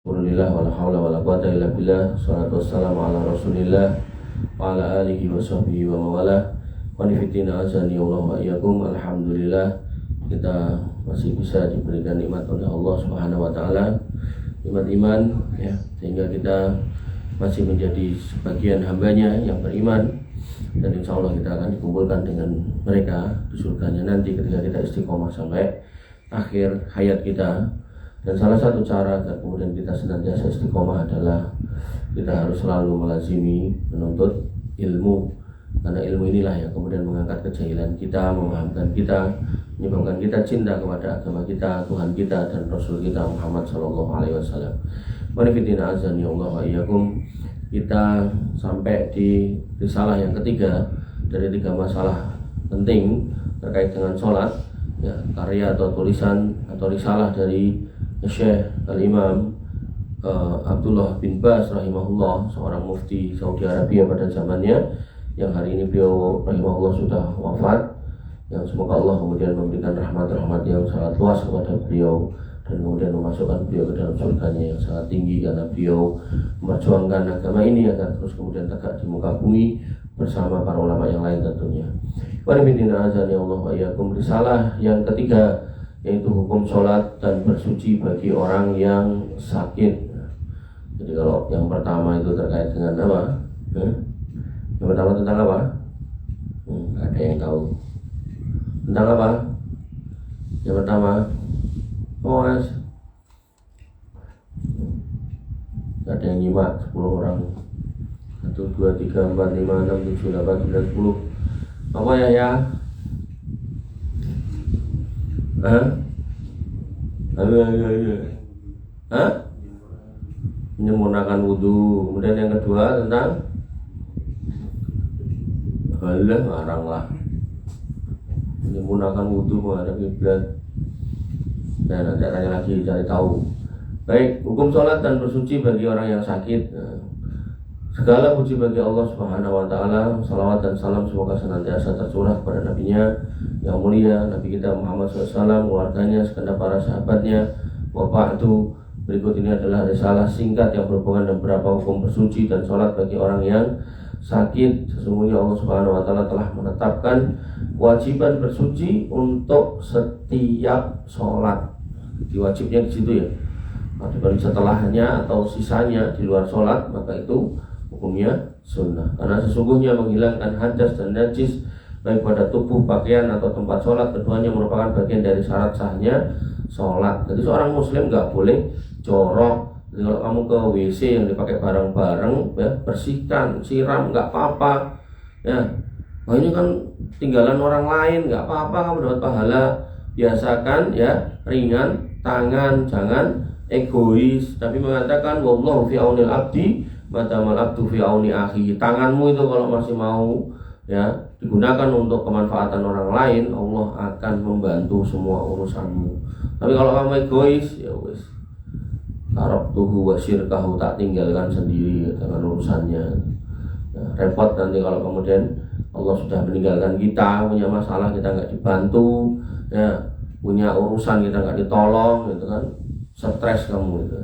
Alhamdulillah wala haula wala quwata illa billah. Shalatu wassalamu ala Rasulillah wa ala alihi wa sahbihi wa mawalah. Wa nifitina azani Allah wa iyyakum. Alhamdulillah kita masih bisa diberikan nikmat oleh Allah Subhanahu wa taala, nikmat iman ya, sehingga kita masih menjadi sebagian hambanya yang beriman, dan insya Allah kita akan dikumpulkan dengan mereka di surganya nanti ketika kita istiqomah sampai akhir hayat kita. Dan salah satu cara agar kemudian kita senantiasa istiqomah adalah kita harus selalu melazimi menuntut ilmu, karena ilmu inilah yang kemudian mengangkat kejahilan kita, memahamkan kita, menyebabkan kita cinta kepada agama kita, Tuhan kita, dan Rasul kita Muhammad SAW. Manifitina azani Allah wa iyyakum. Kita sampai di risalah yang ketiga dari 3 masalah penting terkait dengan sholat ya, karya atau tulisan atau risalah dari Syekh Al-Imam Abdullah bin Baz rahimahullah, seorang mufti Saudi Arabia pada zamannya, yang hari ini beliau rahimahullah sudah wafat. Yang semoga Allah kemudian memberikan rahmat-rahmat yang sangat luas kepada beliau dan kemudian memasukkan beliau ke dalam surganya yang sangat tinggi, karena beliau memperjuangkan agama ini agar terus kemudian tegak di muka bumi bersama para ulama yang lain tentunya. Wa nifitina azani Allah wa iyyakum. Risalah yang ketiga yaitu hukum sholat dan bersuci bagi orang yang sakit. Jadi kalau yang pertama itu terkait dengan apa? Yang pertama tentang apa? Nggak ada yang tahu. Tentang apa? Yang pertama, Mas, nggak ada yang nyimak. 10 orang. 1, 2, 3, 4, 5, 6, 7, 8, 9, 10. Apa ya? Menyempurnakan wudhu. Kemudian yang kedua tentang ngarang lah, menyempurnakan wudhu menghadap kiblat. Nah, nanti tanya lagi, cari tahu. Baik, hukum sholat dan bersuci bagi orang yang sakit. Segala puji bagi Allah Subhanahu wa taala, salawat dan salam semoga senantiasa tercurah kepada nabinya yang mulia, Nabi kita Muhammad SAW, keluarganya, segenap para sahabatnya. Wa ba'du. Berikut ini adalah risalah singkat yang berhubungan dengan beberapa hukum bersuci dan sholat bagi orang yang sakit. Sesungguhnya Allah Subhanahu wa taala telah menetapkan kewajiban bersuci untuk setiap sholat. Diwajibnya di situ ya. Adapun setelahnya atau sisanya di luar sholat, maka itu hukumnya sunnah. Karena sesungguhnya menghilangkan hadas dan najis baik pada tubuh, pakaian atau tempat sholat, keduanya merupakan bagian dari syarat sahnya sholat. Jadi seorang muslim nggak boleh jorok. Jadi kalau kamu ke WC yang dipakai bareng-bareng ya, bersihkan, siram, nggak apa-apa ya. Nah ini kan tinggalan orang lain, nggak apa-apa, kamu dapat pahala. Biasakan ya, ringan tangan, jangan egois, tapi mengatakan wallahu fi aunil abdi madamal abdu fi auni akhi. Tanganmu itu kalau masih mau ya digunakan untuk kemanfaatan orang lain, Allah akan membantu semua urusanmu. Tapi kalau kamu egois, ya wis, tarabtuhu wa syirkahu, tak tinggalkan sendiri dengan urusannya. Nah, repot nanti kalau kemudian Allah sudah meninggalkan kita, punya masalah kita nggak dibantu, ya punya urusan kita nggak ditolong, gitu kan, stres kamu gitu.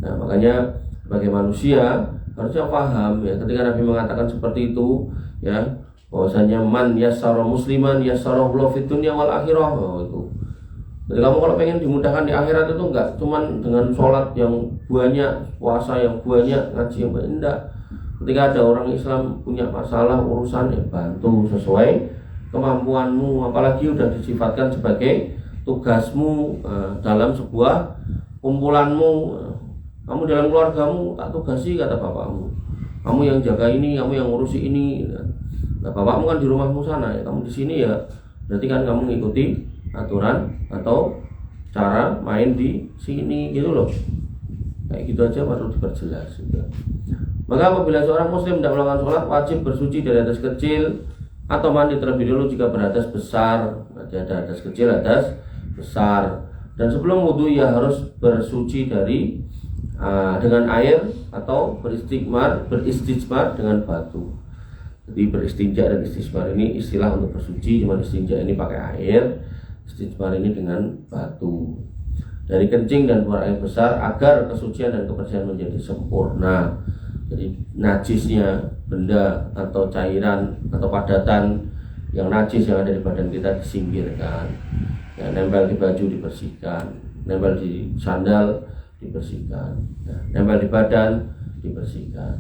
Nah makanya sebagai manusia harusnya paham ya, ketika Nabi mengatakan seperti itu ya, bahwasanya man yassara musliman yassarahullahu fid dunya wal akhirah. Itu. Jadi kamu kalau pengen dimudahkan di akhirat itu enggak cuman dengan sholat yang banyak, puasa yang banyak, ngaji yang banyak, enggak. Ketika ada orang Islam punya masalah urusan, ya bantu sesuai kemampuanmu, apalagi udah disifatkan sebagai tugasmu dalam sebuah kumpulanmu. Kamu dalam keluargamu tak tugasi, kata bapakmu, kamu yang jaga ini, kamu yang ngurusi ini. Nah, bapakmu kan di rumahmu sana ya, kamu di sini ya, berarti kan kamu mengikuti aturan atau cara main di sini gitu loh. Kayak gitu aja perlu diperjelas gitu. Maka apabila seorang muslim tidak melakukan sholat, wajib bersuci dari hadas kecil atau mandi terlebih dahulu jika berhadas besar. Jadi ada hadas kecil, hadas besar. Dan sebelum wudhu ia harus bersuci dari dengan air atau beristijmar dengan batu. Jadi beristinja dan istismar ini istilah untuk bersuci, cuma istinja ini pakai air, istismar ini dengan batu. dari kencing dan buang air besar agar kesucian dan kebersihan menjadi sempurna. Jadi najisnya benda atau cairan atau padatan yang najis yang ada di badan kita disingkirkan. Ya, nempel di baju dibersihkan, nempel di sandal dibersihkan, ya, nempel di badan dibersihkan.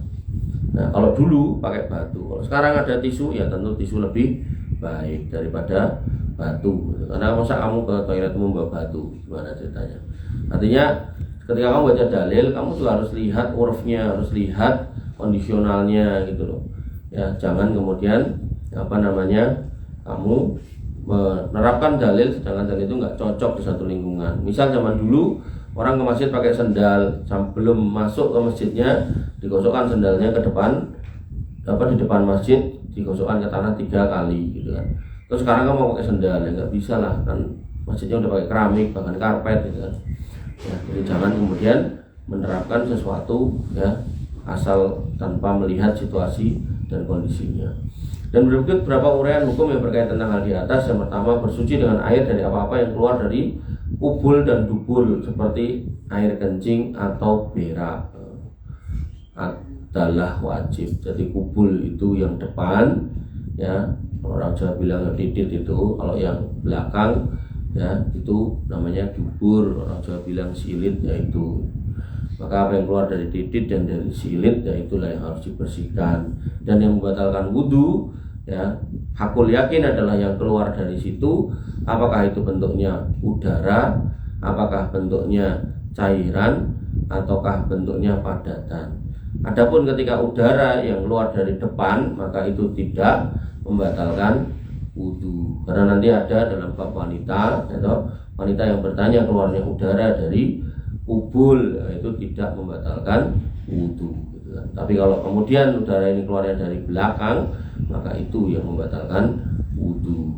Nah, kalau dulu pakai batu, kalau sekarang ada tisu, ya tentu tisu lebih baik daripada batu. Karena masa kamu ke toilet membawa batu, gimana ceritanya? Artinya ketika kamu baca dalil, kamu juga harus lihat urufnya, harus lihat kondisionalnya gitu loh. Ya, jangan kemudian kamu menerapkan dalil sedangkan dalil itu nggak cocok di satu lingkungan. Misal zaman dulu orang ke masjid pakai sendal, sebelum masuk ke masjidnya digosokkan sendalnya ke depan, di depan masjid digosokkan ke tanah 3 kali gitu kan. Terus sekarang kamu mau pakai sendal, ya nggak bisa lah kan, masjidnya udah pakai keramik bahkan karpet gitu kan. Ya, jadi jangan kemudian menerapkan sesuatu ya asal tanpa melihat situasi dan kondisinya. Dan berikut beberapa uraian hukum yang berkaitan tentang hal di atas. Yang pertama, bersuci dengan air dari apa-apa yang keluar dari kubul dan dubur seperti air kencing atau berak adalah wajib. Jadi kubul itu yang depan ya, orang Jawa bilang didit itu, kalau yang belakang ya itu namanya dubur, orang Jawa bilang silit yaitu. Maka apa yang keluar dari didit dan dari silit ya itulah yang harus dibersihkan. Dan yang membatalkan wudhu ya, hakul yakin adalah yang keluar dari situ, apakah itu bentuknya udara, apakah bentuknya cairan, ataukah bentuknya padatan. Adapun ketika udara yang keluar dari depan, maka itu tidak membatalkan wudhu. Karena nanti ada dalam bab wanita, atau wanita yang bertanya keluarnya udara dari kubul, itu tidak membatalkan wudhu gitu kan. Tapi kalau kemudian udara ini keluarnya dari belakang, maka itu yang membatalkan wudhu.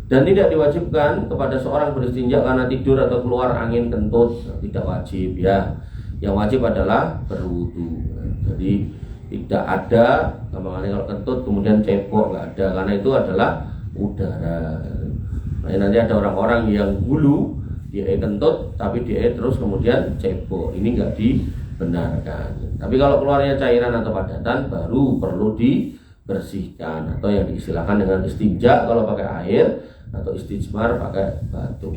Dan tidak diwajibkan kepada seorang beristinja karena tidur atau keluar angin kentut, tidak wajib ya. Yang wajib adalah berwudhu. Jadi tidak ada gampangnya kalau kentut kemudian cebok, nggak ada, karena itu adalah udara. Nah, nanti ada orang-orang yang hulu dia kentut tapi dia terus kemudian cebok, ini nggak dibenarkan. Tapi kalau keluarnya cairan atau padatan baru perlu dibersihkan, atau yang diistilahkan dengan istinja kalau pakai air, atau istijmar pakai batu.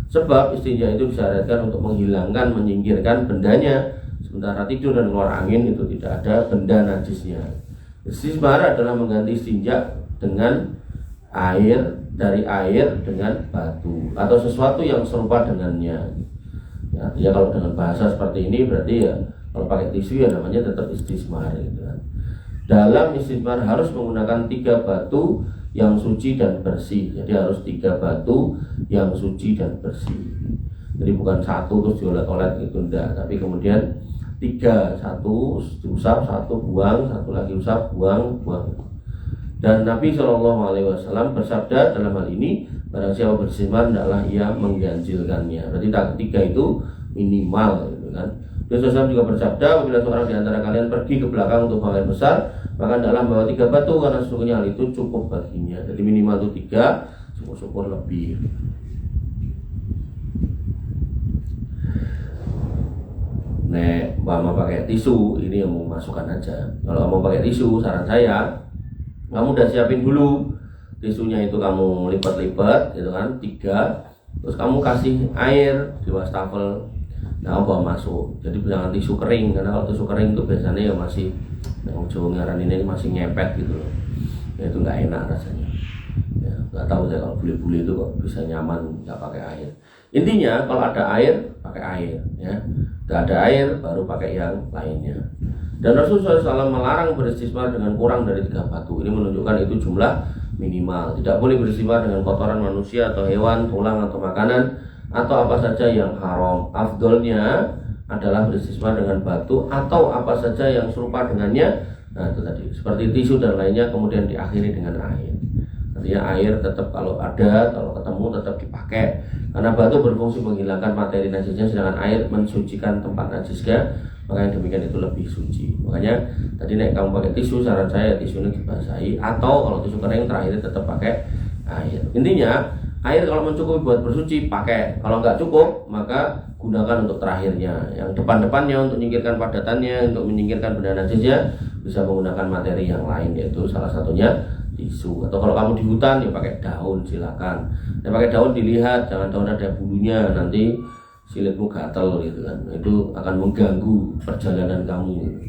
Sebab istinja itu disyaratkan untuk menghilangkan, menyingkirkan bendanya, sementara tidur dan keluar angin itu tidak ada benda najisnya. Istijmar adalah mengganti istinja dengan air, dari air dengan batu atau sesuatu yang serupa dengannya. Ya kalau dengan bahasa seperti ini berarti ya kalau pakai tisu ya namanya tetap istijmar gitu kan. Dalam istijmar harus menggunakan 3 batu yang suci dan bersih. Jadi harus 3 batu yang suci dan bersih. Jadi bukan 1 terus diolet-olet gitu enggak, tapi kemudian 3, 1 diusap, 1 buang, 1 lagi usap, buang. Dan Nabi SAW bersabda dalam hal ini, barang siapa bersihman hendaklah ia mengganjilkannya. Berarti tak ketiga itu minimal gitu kan. Rasulullah juga bersabda, apabila seorang di antara kalian pergi ke belakang untuk buang air besar, maka hendaklah membawa 3 batu karena sesungguhnya hal itu cukup baginya. Jadi minimal itu 3, syukur-syukur lebih. Nek mau pakai tisu, ini yang mau masukkan aja. Kalau mau pakai tisu, saran saya, kamu udah siapin dulu tisunya itu, kamu lipat-lipat gitu kan 3, terus kamu kasih air di wastafel. Nah, bawa masuk. Jadi jangan tisu kering, karena kalau tisu kering itu biasanya ya masih, yang Jawa ngaran ini masih ngepet gitu loh. Ya, itu nggak enak rasanya. Ya, nggak tahu saya kalau bule-bule itu kok bisa nyaman nggak pakai air. Intinya kalau ada air pakai air, ya. Nggak ada air baru pakai yang lainnya. Dan Rasulullah SAW melarang beristismar dengan kurang dari 3 batu. Ini menunjukkan itu jumlah minimal. Tidak boleh beristismar dengan kotoran manusia atau hewan, tulang atau makanan, atau apa saja yang haram. Afdolnya adalah beristismar dengan batu atau apa saja yang serupa dengannya. Nah itu tadi, seperti tisu dan lainnya, kemudian diakhiri dengan air. Artinya air tetap kalau ada, kalau ketemu tetap dipakai. Karena batu berfungsi menghilangkan materi najisnya, sedangkan air mensucikan tempat najisnya. Maka yang demikian itu lebih suci. Makanya tadi nek kamu pakai tisu, saran saya tisu ini dibasahi, atau kalau tisu kering terakhir tetap pakai air. Intinya air kalau mencukupi buat bersuci pakai, kalau nggak cukup maka gunakan untuk terakhirnya. Yang depan-depannya untuk menyingkirkan padatannya, untuk menyingkirkan benda najisnya bisa menggunakan materi yang lain, yaitu salah satunya tisu. Atau kalau kamu di hutan ya pakai daun, silakan. Ya pakai daun dilihat, jangan daun ada bulunya, nanti silitmu gatel gitu kan. Itu akan mengganggu perjalanan kamu.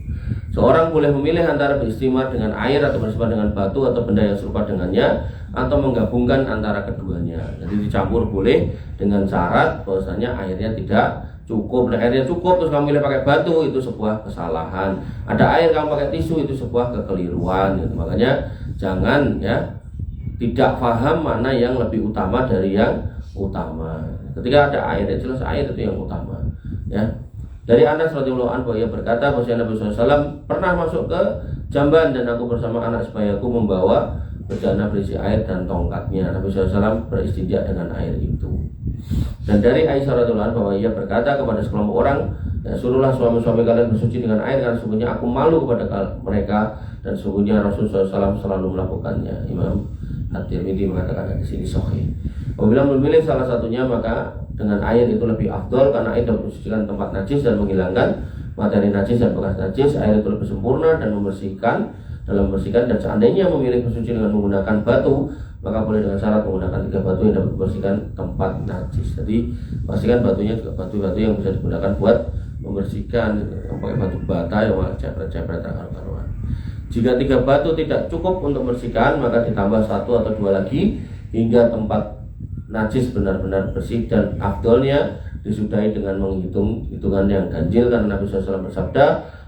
Seorang boleh memilih antara beristimar dengan air atau beristimar dengan batu atau benda yang serupa dengannya, atau menggabunggan antara keduanya. Jadi dicampur boleh dengan syarat bahwasanya airnya tidak cukup. Nah, airnya cukup terus kamu milih pakai batu, itu sebuah kesalahan. Ada air kamu pakai tisu, itu sebuah kekeliruan gitu. Makanya jangan ya tidak paham mana yang lebih utama dari yang utama. Ketika ada air, ya jelas air itu yang utama ya. Dari Anas radhiyallahu anhu ia berkata bahwa Nabi SAW pernah masuk ke jamban dan aku bersama anak sebayaku membawa bejana berisi air dan tongkatnya. Nabi SAW beristinja dengan air itu. Dan dari Aisyah radhiyallahu anha bahwa ia berkata kepada sekelompok orang, ya, suruhlah suami-suami kalian bersuci dengan air karena sungguhnya aku malu kepada mereka dan sungguhnya Rasulullah SAW selalu melakukannya. Imam At-Tirmidzi mengatakan di sini sahih. Apabila memilih salah satunya maka dengan air itu lebih afdol karena air dapat membersihkan tempat najis dan menghilangkan materi najis dan bekas najis. Air itu lebih sempurna dan membersihkan dalam membersihkan, dan seandainya memilih bersuci dengan menggunakan batu maka boleh dengan syarat menggunakan 3 batu yang dapat membersihkan tempat najis. Jadi pastikan batunya juga batu-batu yang bisa digunakan buat membersihkan, pakai batu bata yang cepret-cepret karuan. Jika 3 batu tidak cukup untuk membersihkan maka ditambah 1 atau 2 lagi hingga tempat najis benar-benar bersih, dan afdolnya disudahi dengan menghitung hitungan yang ganjil karena Nabi SAW bersabda,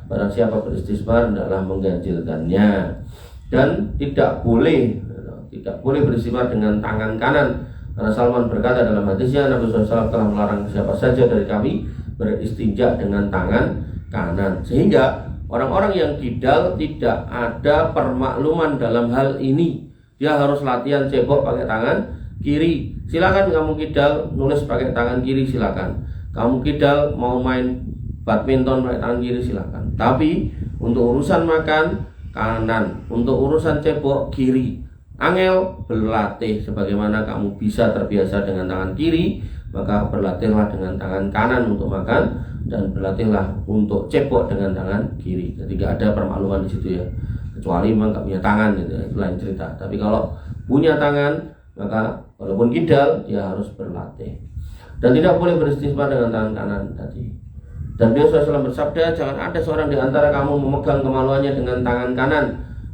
barang siapa beristismar hendaklah mengganjilkannya. Dan tidak boleh beristismar dengan tangan kanan karena Salman berkata dalam hadisnya Nabi SAW telah melarang siapa saja dari kami beristinja dengan tangan kanan. Sehingga orang-orang yang kidal tidak ada permakluman dalam hal ini. Dia harus latihan cebok pakai tangan kiri. Silakan kamu kidal nulis pakai tangan kiri, silakan. Kamu kidal mau main badminton pakai tangan kiri, silakan. Tapi untuk urusan makan kanan, untuk urusan cebok kiri. Angel, berlatih sebagaimana kamu bisa terbiasa dengan tangan kiri, maka berlatihlah dengan tangan kanan untuk makan dan berlatihlah untuk cebok dengan tangan kiri. Jadi gak ada permakluman di situ ya. Kecuali memang gak punya tangan gitu, itu lain cerita. Tapi kalau punya tangan maka walaupun kidal dia harus berlatih. Dan tidak boleh beristismar dengan tangan kanan tadi. Dan Nabi SAW bersabda, jangan ada seorang di antara kamu memegang kemaluannya dengan tangan kanan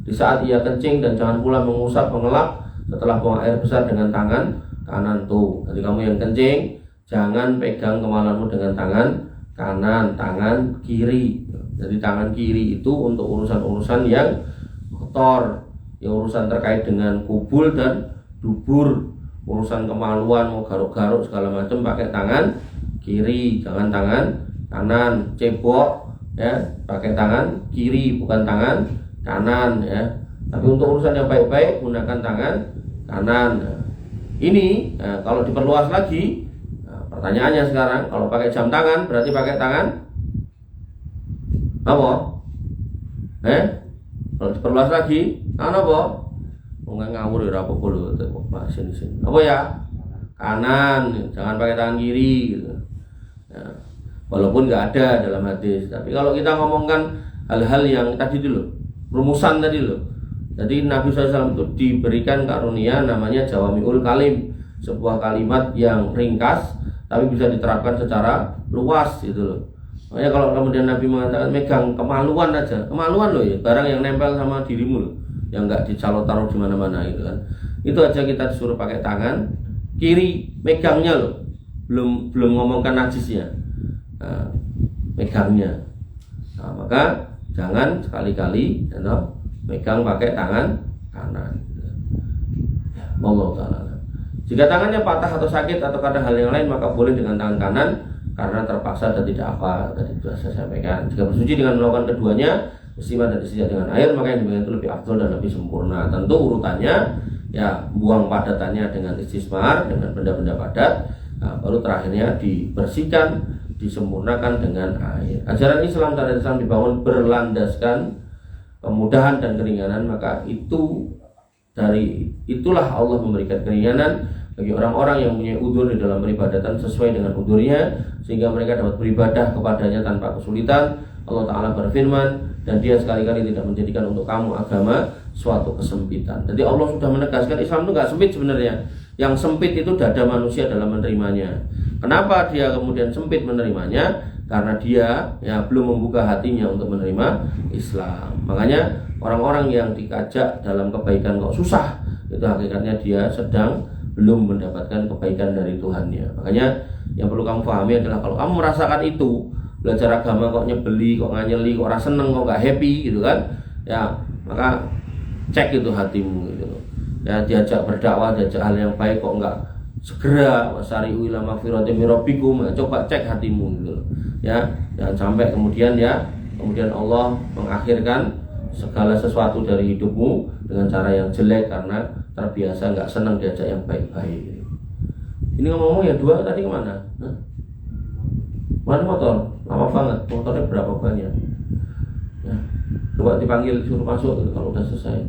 di saat ia kencing, dan jangan pula mengusap, mengelap setelah buang air besar dengan tangan kanan tuh. Jadi kamu yang kencing jangan pegang kemaluanmu dengan tangan kanan, tangan kiri. Jadi tangan kiri itu untuk urusan-urusan yang kotor, yang urusan terkait dengan kubul dan dubur, urusan kemaluan, mau garuk-garuk segala macam pakai tangan kiri, jangan tangan kanan. Cebok ya pakai tangan kiri, bukan tangan kanan ya. Tapi untuk urusan yang baik-baik gunakan tangan kanan. Ini kalau diperluas lagi, pertanyaannya sekarang, kalau pakai jam tangan berarti pakai tangan apa? Kalau diperluas lagi, tangan apa? Nggak ngawur ya apa puluh sini. Apa ya? Kanan, jangan pakai tangan kiri gitu. Ya. Walaupun nggak ada dalam hadis, tapi kalau kita ngomongkan hal-hal yang tadi dulu, rumusan tadi loh. Jadi Nabi SAW itu diberikan karunia namanya Jawamiul Kalim, sebuah kalimat yang ringkas tapi bisa diterapkan secara luas gitu loh. Makanya kalau kemudian Nabi mengatakan megang kemaluan aja, kemaluan loh ya, barang yang nempel sama dirimu loh, yang nggak dicalo-taruh di mana-mana gitu kan. Itu aja kita disuruh pakai tangan kiri megangnya loh, belum ngomongkan najisnya, megangnya. Nah, maka jangan sekali-kali megang pakai tangan kanan. Allah Ta'ala. Jika tangannya patah atau sakit atau ada hal yang lain maka boleh dengan tangan kanan karena terpaksa dan tidak apa, tadi sudah saya sampaikan. Jika bersuci dengan melakukan keduanya, istimar dan istinja dengan air, maka yang demikian itu lebih afdol dan lebih sempurna. Tentu urutannya ya buang padatannya dengan istismar, dengan benda-benda padat, baru terakhirnya dibersihkan, disempurnakan dengan air. Ajaran Islam, syariat Islam dibangun berlandaskan kemudahan dan keringanan, maka itulah Allah memberikan keringanan bagi orang-orang yang punya udzur di dalam peribadatan sesuai dengan udzurnya sehingga mereka dapat beribadah kepadanya tanpa kesulitan. Allah Ta'ala berfirman, dan dia sekali-kali tidak menjadikan untuk kamu agama suatu kesempitan. Jadi Allah sudah menegaskan Islam itu nggak sempit sebenarnya. Yang sempit itu dada manusia dalam menerimanya. Kenapa dia kemudian sempit menerimanya? Karena dia belum membuka hatinya untuk menerima Islam. Makanya orang-orang yang dikajak dalam kebaikan kok susah, itu hakikatnya dia sedang belum mendapatkan kebaikan dari Tuhannya. Makanya yang perlu kamu pahami adalah kalau kamu merasakan itu, belajar agama kok nyebeli, kok nganyeli, kok rasa seneng, kok gak happy gitu kan, ya maka cek itu hatimu gitu. Ya diajak berdakwah, diajak hal yang baik kok enggak segera wasari'u ila magfiratin min rabbikum, coba cek hatimu gitu. Ya, jangan sampai kemudian Allah mengakhirkan segala sesuatu dari hidupmu dengan cara yang jelek karena terbiasa nggak senang diajak yang baik-baik. Ini ngomong ya dua tadi kemana? Mana motor? Lama banget, motornya berapa banyak? Ya, coba dipanggil suruh masuk gitu, kalau udah selesai.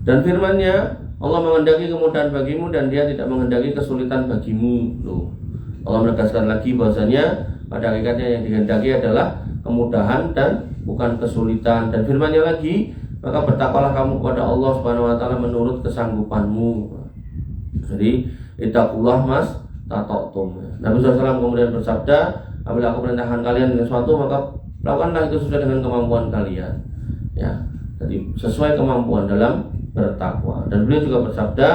Dan firman-Nya, Allah menghendaki kemudahan bagimu dan Dia tidak menghendaki kesulitan bagimu. Loh. Allah menegaskan lagi bahwasanya pada hakikatnya yang dihendaki adalah kemudahan dan bukan kesulitan. Dan firman-Nya lagi, maka bertakwalah kamu kepada Allah Subhanahu wa taala menurut kesanggupanmu. Jadi, ittaqullah mas tata'tum. Nabi SAW kemudian bersabda, apabila aku perintahkan kalian dengan sesuatu, maka lakukanlah itu sesuai dengan kemampuan kalian. Ya, jadi sesuai kemampuan dalam bertakwa. Dan beliau juga bersabda,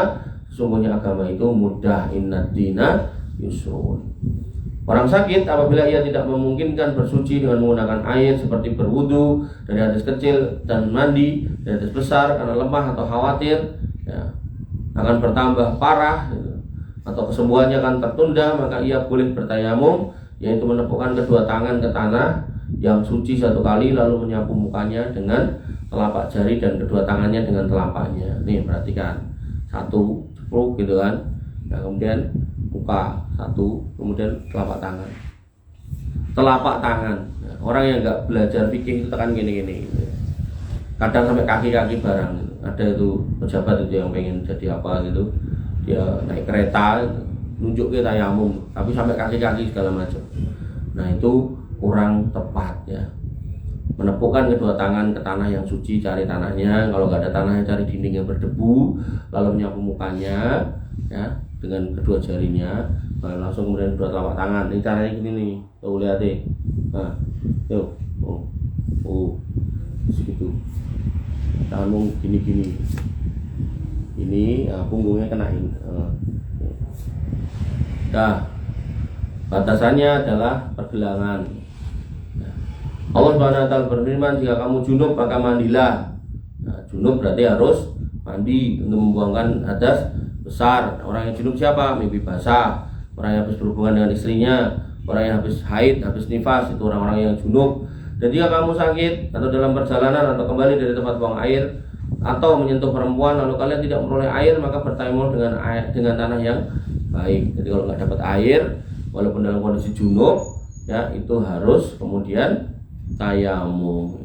sesungguhnya agama itu mudah, innad dina yusrun. Orang sakit apabila ia tidak memungkinkan bersuci dengan menggunakan air seperti berwudu dari hadas kecil dan mandi dari hadas besar karena lemah atau khawatir ya, akan bertambah parah gitu, atau kesembuhannya akan tertunda, maka ia boleh bertayamum, yaitu menepukkan kedua tangan ke tanah yang suci satu kali lalu menyapu mukanya dengan telapak jari dan kedua tangannya dengan telapaknya. Nih perhatikan, satu ceplok gitu kan, nah kemudian muka satu, kemudian telapak tangan. Nah, orang yang nggak belajar fikih itu tekan gini-gini gitu. Kadang sampai kaki-kaki barang gitu. Ada itu pejabat itu yang pengen jadi apa gitu, dia naik kereta gitu, nunjuk ke tayamum tapi sampai kaki-kaki segala macam. Nah itu kurang tepat ya. Menepukkan kedua tangan ke tanah yang suci, cari tanahnya, kalau nggak ada tanahnya cari dinding yang berdebu, lalu menyapu mukanya ya dengan kedua jarinya, langsung kemudian kedua telapak tangan. Ini caranya gini nih, tuh lihat deh. Nah, yuk, segitu. Tanganmu gini-gini. Ini punggungnya kenain. Nah, batasannya adalah pergelangan. Allah Subhanahu wa taala berfirman, jika kamu junub maka mandilah. Nah, junub berarti harus mandi untuk membuangkan hadas besar. Orang yang junub siapa? Mimpi basah, orang yang habis berhubungan dengan istrinya, orang yang habis haid, habis nifas, itu orang-orang yang junub. Dan jika kamu sakit atau dalam perjalanan atau kembali dari tempat buang air atau menyentuh perempuan lalu kalian tidak memperoleh air, maka bertayamum dengan tanah yang baik. Jadi kalau nggak dapat air walaupun dalam kondisi junub ya, itu harus kemudian tayamum.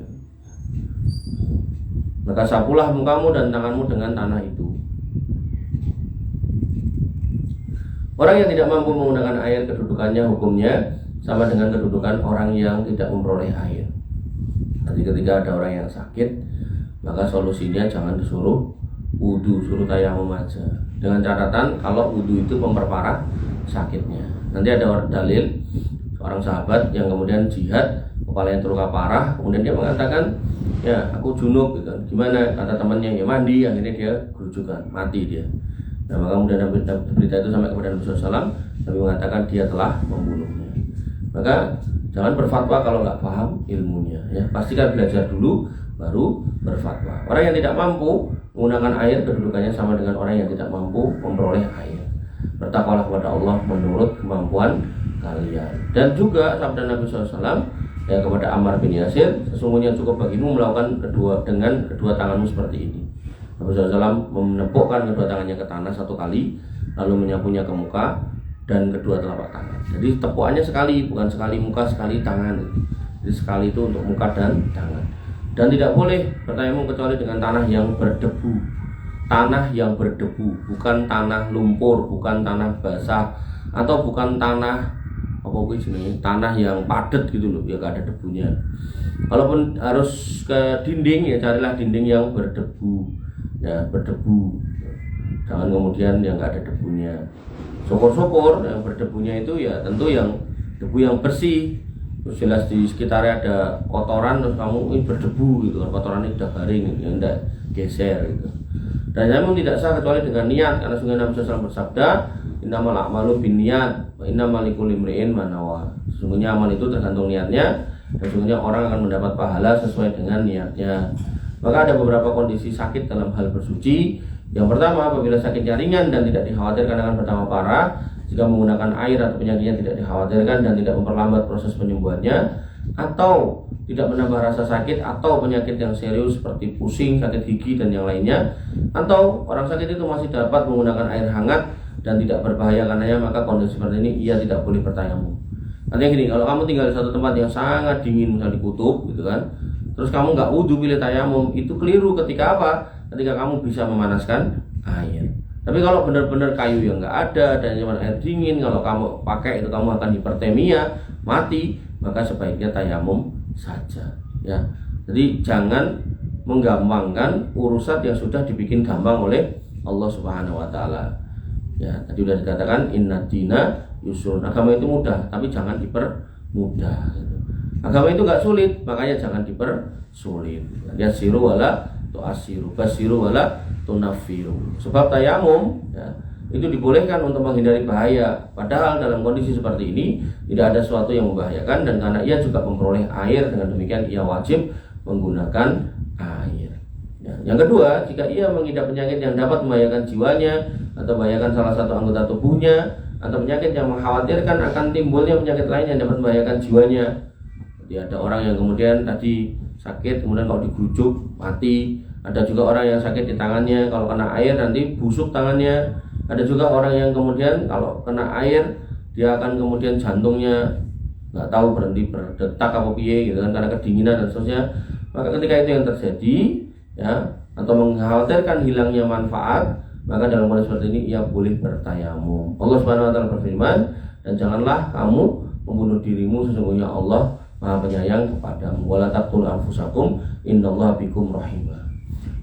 Maka sapulah mukamu dan tanganmu dengan tanah itu. Orang yang tidak mampu menggunakan air, kedudukannya hukumnya sama dengan kedudukan orang yang tidak memperoleh air. Nanti ketika ada orang yang sakit, maka solusinya jangan disuruh wudu, suruh tayamum aja. Dengan catatan kalau wudu itu memperparah sakitnya. Nanti ada dalil seorang sahabat yang kemudian jihad, kepala yang terluka parah, kemudian dia mengatakan, ya aku junub gitu. Gimana? Kata temannya, ya mandi. Akhirnya dia kerujukan, mati dia. Nah maka kemudian berita itu sampai kepada Nabi SAW, Nabi mengatakan dia telah membunuhnya. Maka jangan berfatwa kalau nggak paham ilmunya ya. Pastikan belajar dulu baru berfatwa. Orang yang tidak mampu menggunakan air, kedudukannya sama dengan orang yang tidak mampu memperoleh air. Bertakwalah kepada Allah menurut kemampuan kalian. Dan juga sabda Nabi SAW ya kepada Ammar bin Yasir, sesungguhnya cukup bagimu melakukan dengan kedua tanganmu seperti ini. Nabi SAW menepukkan kedua tangannya ke tanah satu kali, lalu menyapunya ke muka dan kedua telapak tangan. Jadi tepukannya sekali, bukan sekali muka sekali tangan. Jadi sekali itu untuk muka dan tangan. Dan tidak boleh bertayamum kecuali dengan tanah yang berdebu. tanah yang berdebu, bukan tanah lumpur, bukan tanah basah, atau bukan tanah apa jenenge, tanah yang padat gitu loh, ya gak ada debunya. Kalaupun harus ke dinding, ya carilah dinding yang berdebu, ya berdebu. Jangan kemudian yang gak ada debunya. Syukur-syukur yang berdebunya itu ya tentu yang debu yang bersih. Terus jelas di sekitarnya ada kotoran, terus kamu ini berdebu gitu kan, kotorannya sudah garing, ya enggak geser gitu. Dan namun tidak sah kecuali dengan niat, karena sungguh Nabi SAW bersabda, innamal a'malu binniyat wa innamal likulli imri'in ma nawa. Sesungguhnya amal itu tergantung niatnya, dan sesungguhnya orang akan mendapat pahala sesuai dengan niatnya. Maka ada beberapa kondisi sakit dalam hal bersuci. Yang pertama, apabila sakitnya ringan dan tidak dikhawatirkan akan bertambah parah, jika menggunakan air atau penyakitnya tidak dikhawatirkan dan tidak memperlambat proses penyembuhannya, atau tidak menambah rasa sakit, atau penyakit yang serius seperti pusing, sakit gigi dan yang lainnya, atau orang sakit itu masih dapat menggunakan air hangat dan tidak berbahaya karenanya, maka kondisi seperti ini ia tidak boleh bertayamum. Artinya gini, kalau kamu tinggal di satu tempat yang sangat dingin, misalnya di kutub gitu kan, terus kamu nggak wudhu pilih tayamum, itu keliru. Ketika apa? Ketika kamu bisa memanaskan air. Tapi kalau benar-benar kayu yang nggak ada dan cuma air dingin, kalau kamu pakai itu kamu akan hipertermia, mati, maka sebaiknya tayamum saja. Ya, jadi jangan menggampangkan urusan yang sudah dibikin gampang oleh Allah Subhanahu Wa Taala. Ya, tadi sudah dikatakan inna dina yusrun. Agama itu mudah, tapi jangan dipermudah. Agama itu nggak sulit, makanya jangan dipersulit. Yasiru wala tu'asiru, basiru wala tunafiru. Sebab tayamum ya, itu dibolehkan untuk menghindari bahaya. Padahal dalam kondisi seperti ini tidak ada sesuatu yang membahayakan, dan karena ia juga memperoleh air, dengan demikian ia wajib menggunakan air. Ya. Yang kedua, jika ia mengidap penyakit yang dapat membahayakan jiwanya atau membahayakan salah satu anggota tubuhnya, atau penyakit yang mengkhawatirkan akan timbulnya penyakit lain yang dapat membahayakan jiwanya. Jadi ada orang yang kemudian tadi sakit, kemudian kalau digerujuk mati. Ada juga orang yang sakit di tangannya, kalau kena air nanti busuk tangannya. Ada juga orang yang kemudian kalau kena air dia akan kemudian jantungnya nggak tahu berhenti berdetak apa piye gitu kan, karena kedinginan dan seterusnya. Maka ketika itu yang terjadi ya, atau mengkhawatirkan hilangnya manfaat, maka dalam kondisi seperti ini ia boleh bertayamum. Allah Subhanahu Wa Taala berfirman, dan janganlah kamu membunuh dirimu, sesungguhnya Allah Maha penyayang kepadamu. Wala taqtulu anfusakum innallaha bikum rahimah.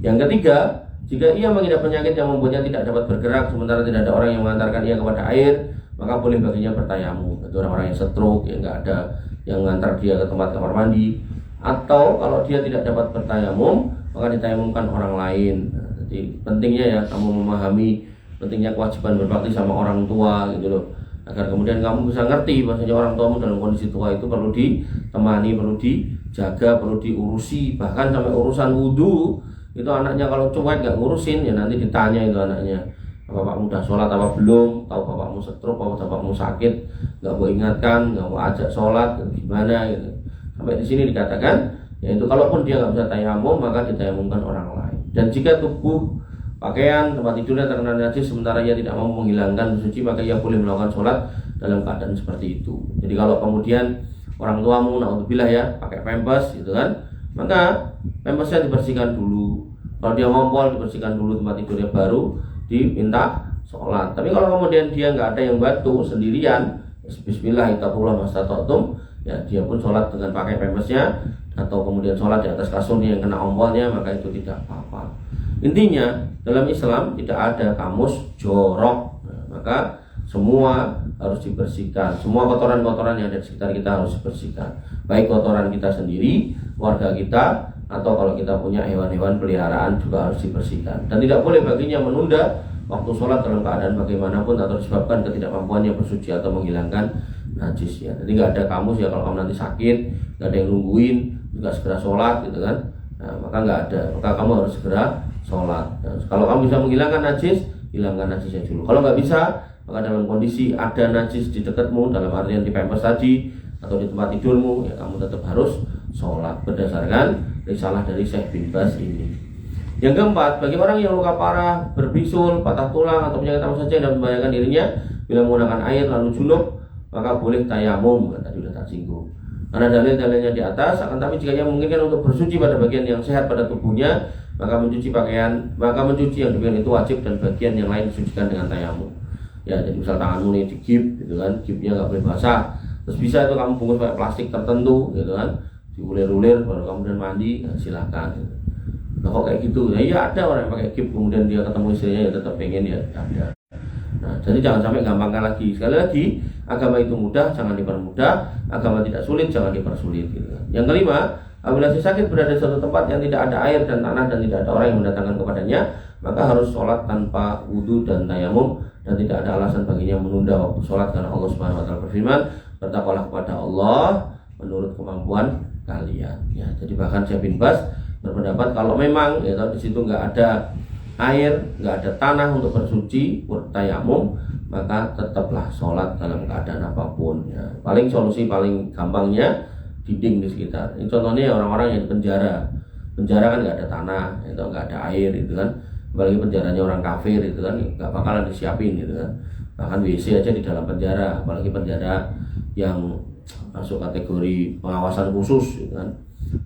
Yang ketiga, jika ia mengidap penyakit yang membuatnya tidak dapat bergerak sementara tidak ada orang yang mengantarkan ia kepada air, maka boleh baginya bertayamum. Itu orang-orang yang stroke, yang nggak ada yang mengantar dia ke tempat kamar mandi. Atau kalau dia tidak dapat bertayamum, maka ditayamumkan orang lain. Jadi pentingnya ya kamu memahami pentingnya kewajiban berbakti sama orang tua gitu loh, agar kemudian kamu bisa ngerti bahwasanya orang tuamu dalam kondisi tua itu perlu ditemani, perlu dijaga, perlu diurusi. Bahkan sampai urusan wudhu itu anaknya kalau cuek nggak ngurusin, ya nanti ditanya itu anaknya, bapakmu udah sholat apa belum, tahu bapakmu stroke, bapakmu sakit, nggak mau ingatkan, nggak mau ajak sholat, gimana gitu. Sampai di sini dikatakan, yaitu kalaupun dia nggak bisa tayamum, maka ditayamumkan orang lain. Dan jika tubuh, pakaian, tempat tidurnya terkena najis sementara ia tidak mau menghilangkan suci, maka ia boleh melakukan sholat dalam keadaan seperti itu. Jadi kalau kemudian orang tuamu, naudzubillah ya, pakai pampers gitu kan, maka pampasnya dibersihkan dulu. Kalau dia ngompol, dibersihkan dulu tempat tidurnya, baru diminta sholat. Tapi kalau kemudian dia nggak ada yang bantu, sendirian, bismillahirrahmanirrahim mastata'tum, ya dia pun sholat dengan pakai pampasnya, atau kemudian sholat di atas kasurnya yang kena ompolnya, maka itu tidak apa-apa. Intinya dalam Islam tidak ada kamus jorok. Maka semua harus dibersihkan. Semua kotoran-kotoran yang ada di sekitar kita harus dibersihkan. Baik kotoran kita sendiri, keluarga kita, atau kalau kita punya hewan-hewan peliharaan juga harus dibersihkan. Dan tidak boleh baginya menunda waktu sholat dalam keadaan bagaimanapun atau disebabkan ketidakmampuannya bersuci atau menghilangkan najisnya. Jadi nggak ada kamus ya, kalau kamu nanti sakit, nggak ada yang nungguin, nggak segera sholat gitu kan. Nah, maka nggak ada, maka kamu harus segera sholat. Nah, kalau kamu bisa menghilangkan najis, hilangkan najisnya dulu. Kalau nggak bisa, maka dalam kondisi ada najis di dekatmu, dalam artian di pampers tadi atau di tempat tidurmu, ya kamu tetap harus sholat berdasarkan risalah dari Syekh bin Baz ini. Yang keempat, bagi orang yang luka parah, berbisul, patah tulang atau penyakit apa saja yang dapat membahayakan dirinya bila menggunakan air lalu junub, maka boleh tayamum. Tadi sudah tak singgung. Karena dalil-dalilnya di atas, akan tapi jika ia memungkinkan untuk bersuci pada bagian yang sehat pada tubuhnya, maka mencuci yang demikian itu wajib dan bagian yang lain disucikan dengan tayamum. Ya, jadi misal tanganmu nih digip gitu kan, gipnya nggak boleh basah. Terus bisa itu kamu bungkus pakai plastik tertentu gitu kan, diulir-ulir baru kemudian mandi, nah, silahkan. Gitu. Nah, kok kayak gitu? Nah, iya ada orang yang pakai gip kemudian dia ketemu istrinya ya tetap pengen ya ada. Nah, jadi jangan sampai gampangkan lagi. Sekali lagi, agama itu mudah, jangan dipermudah. Agama tidak sulit, jangan dipersulit. Gitu. Yang kelima, apabila si sakit berada di suatu tempat yang tidak ada air dan tanah dan tidak ada orang yang mendatangkan kepadanya, maka harus sholat tanpa wudu dan tayamum dan tidak ada alasan baginya menunda waktu sholat karena Allah Subhanahu Wa Taala berfirman, bertakwalah kepada Allah menurut kemampuan kalian. Ya, jadi bahkan Syekh bin Baz berpendapat kalau memang ya di situ nggak ada air, nggak ada tanah untuk bersuci, bertayamum, maka tetaplah sholat dalam keadaan apapun. Ya. Paling solusi paling gampangnya dinding di sekitar. Ini contohnya orang-orang yang di penjara kan nggak ada tanah, itu nggak ada air, itu kan. Apalagi penjaranya orang kafir, itu kan nggak bakalan disiapin, gitu kan. Bahkan WC aja di dalam penjara, apalagi penjara yang masuk kategori pengawasan khusus, gitu kan.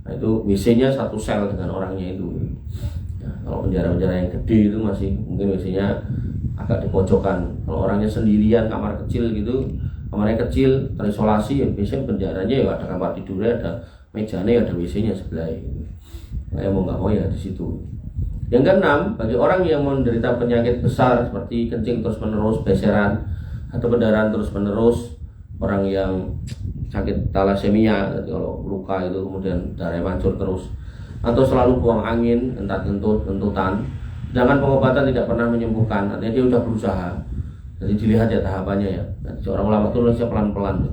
Nah, itu WC-nya satu sel dengan orangnya itu. Ya, kalau penjara-penjara yang gede itu masih mungkin WC-nya agak di pojokan. Kalau orangnya sendirian, kamar kecil gitu, kamarnya kecil, terisolasi, ya biasanya penjaranya ya ada kamar tidurnya, ada mejanya, ada WC-nya sebelah. Gitu. Kayak mau nggak mau ya di situ. Yang keenam, bagi orang yang menderita penyakit besar seperti kencing terus-menerus, beseran, atau pendarahan terus-menerus, orang yang sakit talasemia, kalau luka itu kemudian darahnya mancur terus, atau selalu buang angin, entat-entutan, sedangkan pengobatan tidak pernah menyembuhkan, artinya dia sudah berusaha. Jadi dilihat ya tahapannya ya. Seorang ulama itu nulisnya pelan-pelan.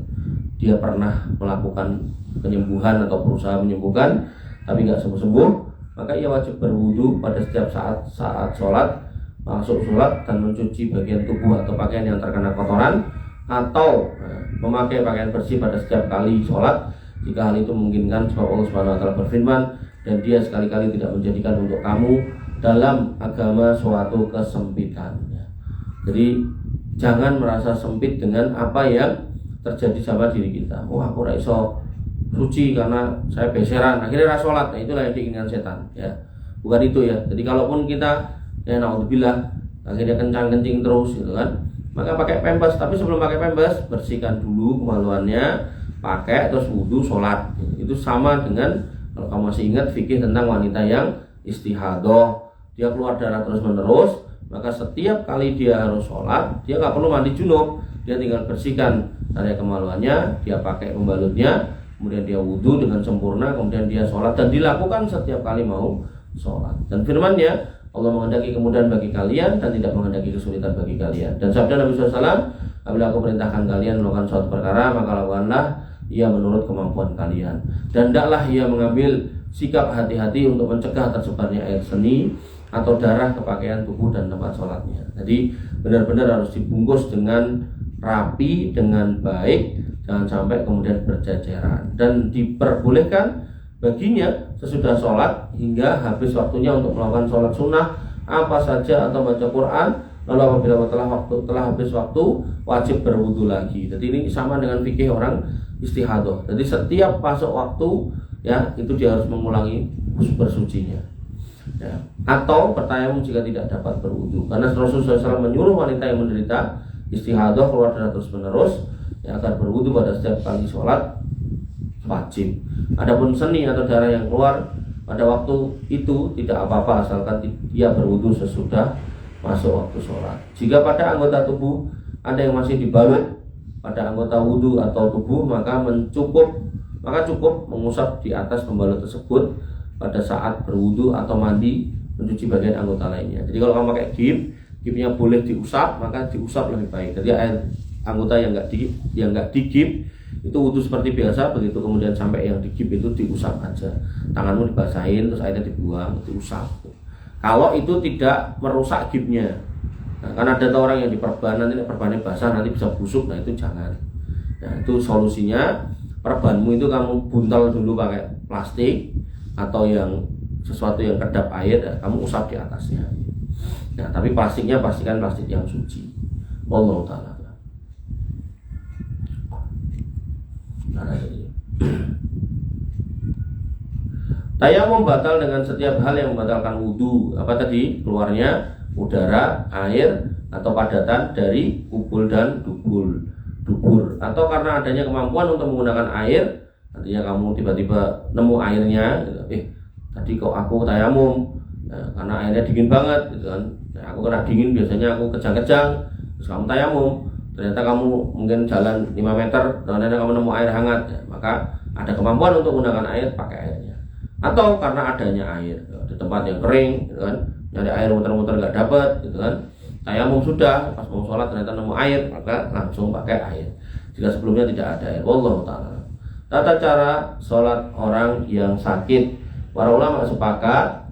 Dia pernah melakukan penyembuhan atau berusaha menyembuhkan, tapi nggak sembuh-sembuh, maka ia wajib berwudu pada setiap saat sholat, masuk sholat dan mencuci bagian tubuh atau pakaian yang terkena kotoran, atau memakai pakaian bersih pada setiap kali sholat jika hal itu memungkinkan, sebab Allah Subhanahu Wa Taala berfirman, dan dia sekali-kali tidak menjadikan untuk kamu dalam agama suatu kesempitan. Jadi jangan merasa sempit dengan apa yang terjadi sama diri kita. Oh, aku ora iso suci karena saya beseran, akhirnya sholat. Nah, itulah yang diinginkan setan, ya. Bukan itu ya. Jadi kalaupun kita ya naudzubillah akhirnya kencing terus gitu kan, maka pakai pempes. Tapi sebelum pakai pempes, bersihkan dulu kemaluannya, pakai terus wudu sholat. Itu sama dengan kalau kamu masih ingat fikih tentang wanita yang istihadah, dia keluar darah terus menerus, maka setiap kali dia harus sholat, dia nggak perlu mandi junub, dia tinggal bersihkan area kemaluannya, dia pakai pembalutnya, kemudian dia wudhu dengan sempurna, kemudian dia sholat, dan dilakukan setiap kali mau sholat. Dan firman-Nya, Allah menghendaki kemudahan bagi kalian dan tidak menghendaki kesulitan bagi kalian. Dan sabda Nabi SAW, apabila aku perintahkan kalian melakukan suatu perkara, maka lakukanlah ia menurut kemampuan kalian. Dan hendaklah ia mengambil sikap hati-hati untuk mencegah tersebarnya air seni atau darah ke pakaian tubuh dan tempat sholatnya. Jadi benar-benar harus dibungkus dengan rapi, dengan baik, jangan sampai kemudian berjajaran. Dan diperbolehkan baginya sesudah sholat hingga habis waktunya untuk melakukan sholat sunnah apa saja atau baca Quran. Lalu apabila telah habis waktu, wajib berwudu lagi. Jadi ini sama dengan fikih orang istihadah. Jadi setiap masuk waktu, ya itu dia harus mengulangi bersucinya. Ya. Atau bertayamum jika tidak dapat berwudu. Karena Rasulullah SAW menyuruh wanita yang menderita istihadah keluar darah terus menerus, yang akan berwudu pada setiap kali sholat wajib. Adapun seni atau darah yang keluar pada waktu itu tidak apa-apa asalkan dia berwudu sesudah masuk waktu sholat. Jika pada anggota tubuh ada yang masih dibalut pada anggota wudu atau tubuh, maka cukup mengusap di atas pembalut tersebut pada saat berwudu atau mandi, mencuci bagian anggota lainnya. Jadi kalau kamu pakai gipnya boleh diusap, maka diusap lebih baik. Jadi anggota yang nggak digip itu wudu seperti biasa, begitu kemudian sampai yang digip itu diusap aja. Tanganmu dibasahin terus airnya dibuang, diusap. Kalau itu tidak merusak gipnya. Nah, karena ada orang yang diperban, nanti perbannya basah nanti bisa busuk, nah itu jangan. Nah, itu solusinya, perbanmu itu kamu buntal dulu pakai plastik atau yang sesuatu yang kedap air, ya, kamu usap di atasnya. Nah, tapi plastiknya pastikan plastik yang suci. Wallahu ta'ala. Tayamum batal dengan setiap hal yang membatalkan wudhu. Apa tadi? Keluarnya udara, air, atau padatan dari ubul dan dubur. Atau karena adanya kemampuan untuk menggunakan air, artinya kamu tiba-tiba nemu airnya, tadi kok aku tayamum, karena airnya dingin banget, gitu kan? Aku kena dingin, biasanya aku kejang-kejang, terus kamu tayamum. Ternyata kamu mungkin jalan 5 meter, ternyata kamu nemu air hangat, maka ada kemampuan untuk menggunakan air, pakai airnya. Atau karena adanya air di tempat yang kering, gitu kan? Nyari air muter-muter nggak dapat, gitu kan? Tayamum sudah, pas mau sholat ternyata nemu air, maka langsung pakai air. Jika sebelumnya tidak ada air, wallahu ta'ala. Tata cara sholat orang yang sakit, para ulama sepakat.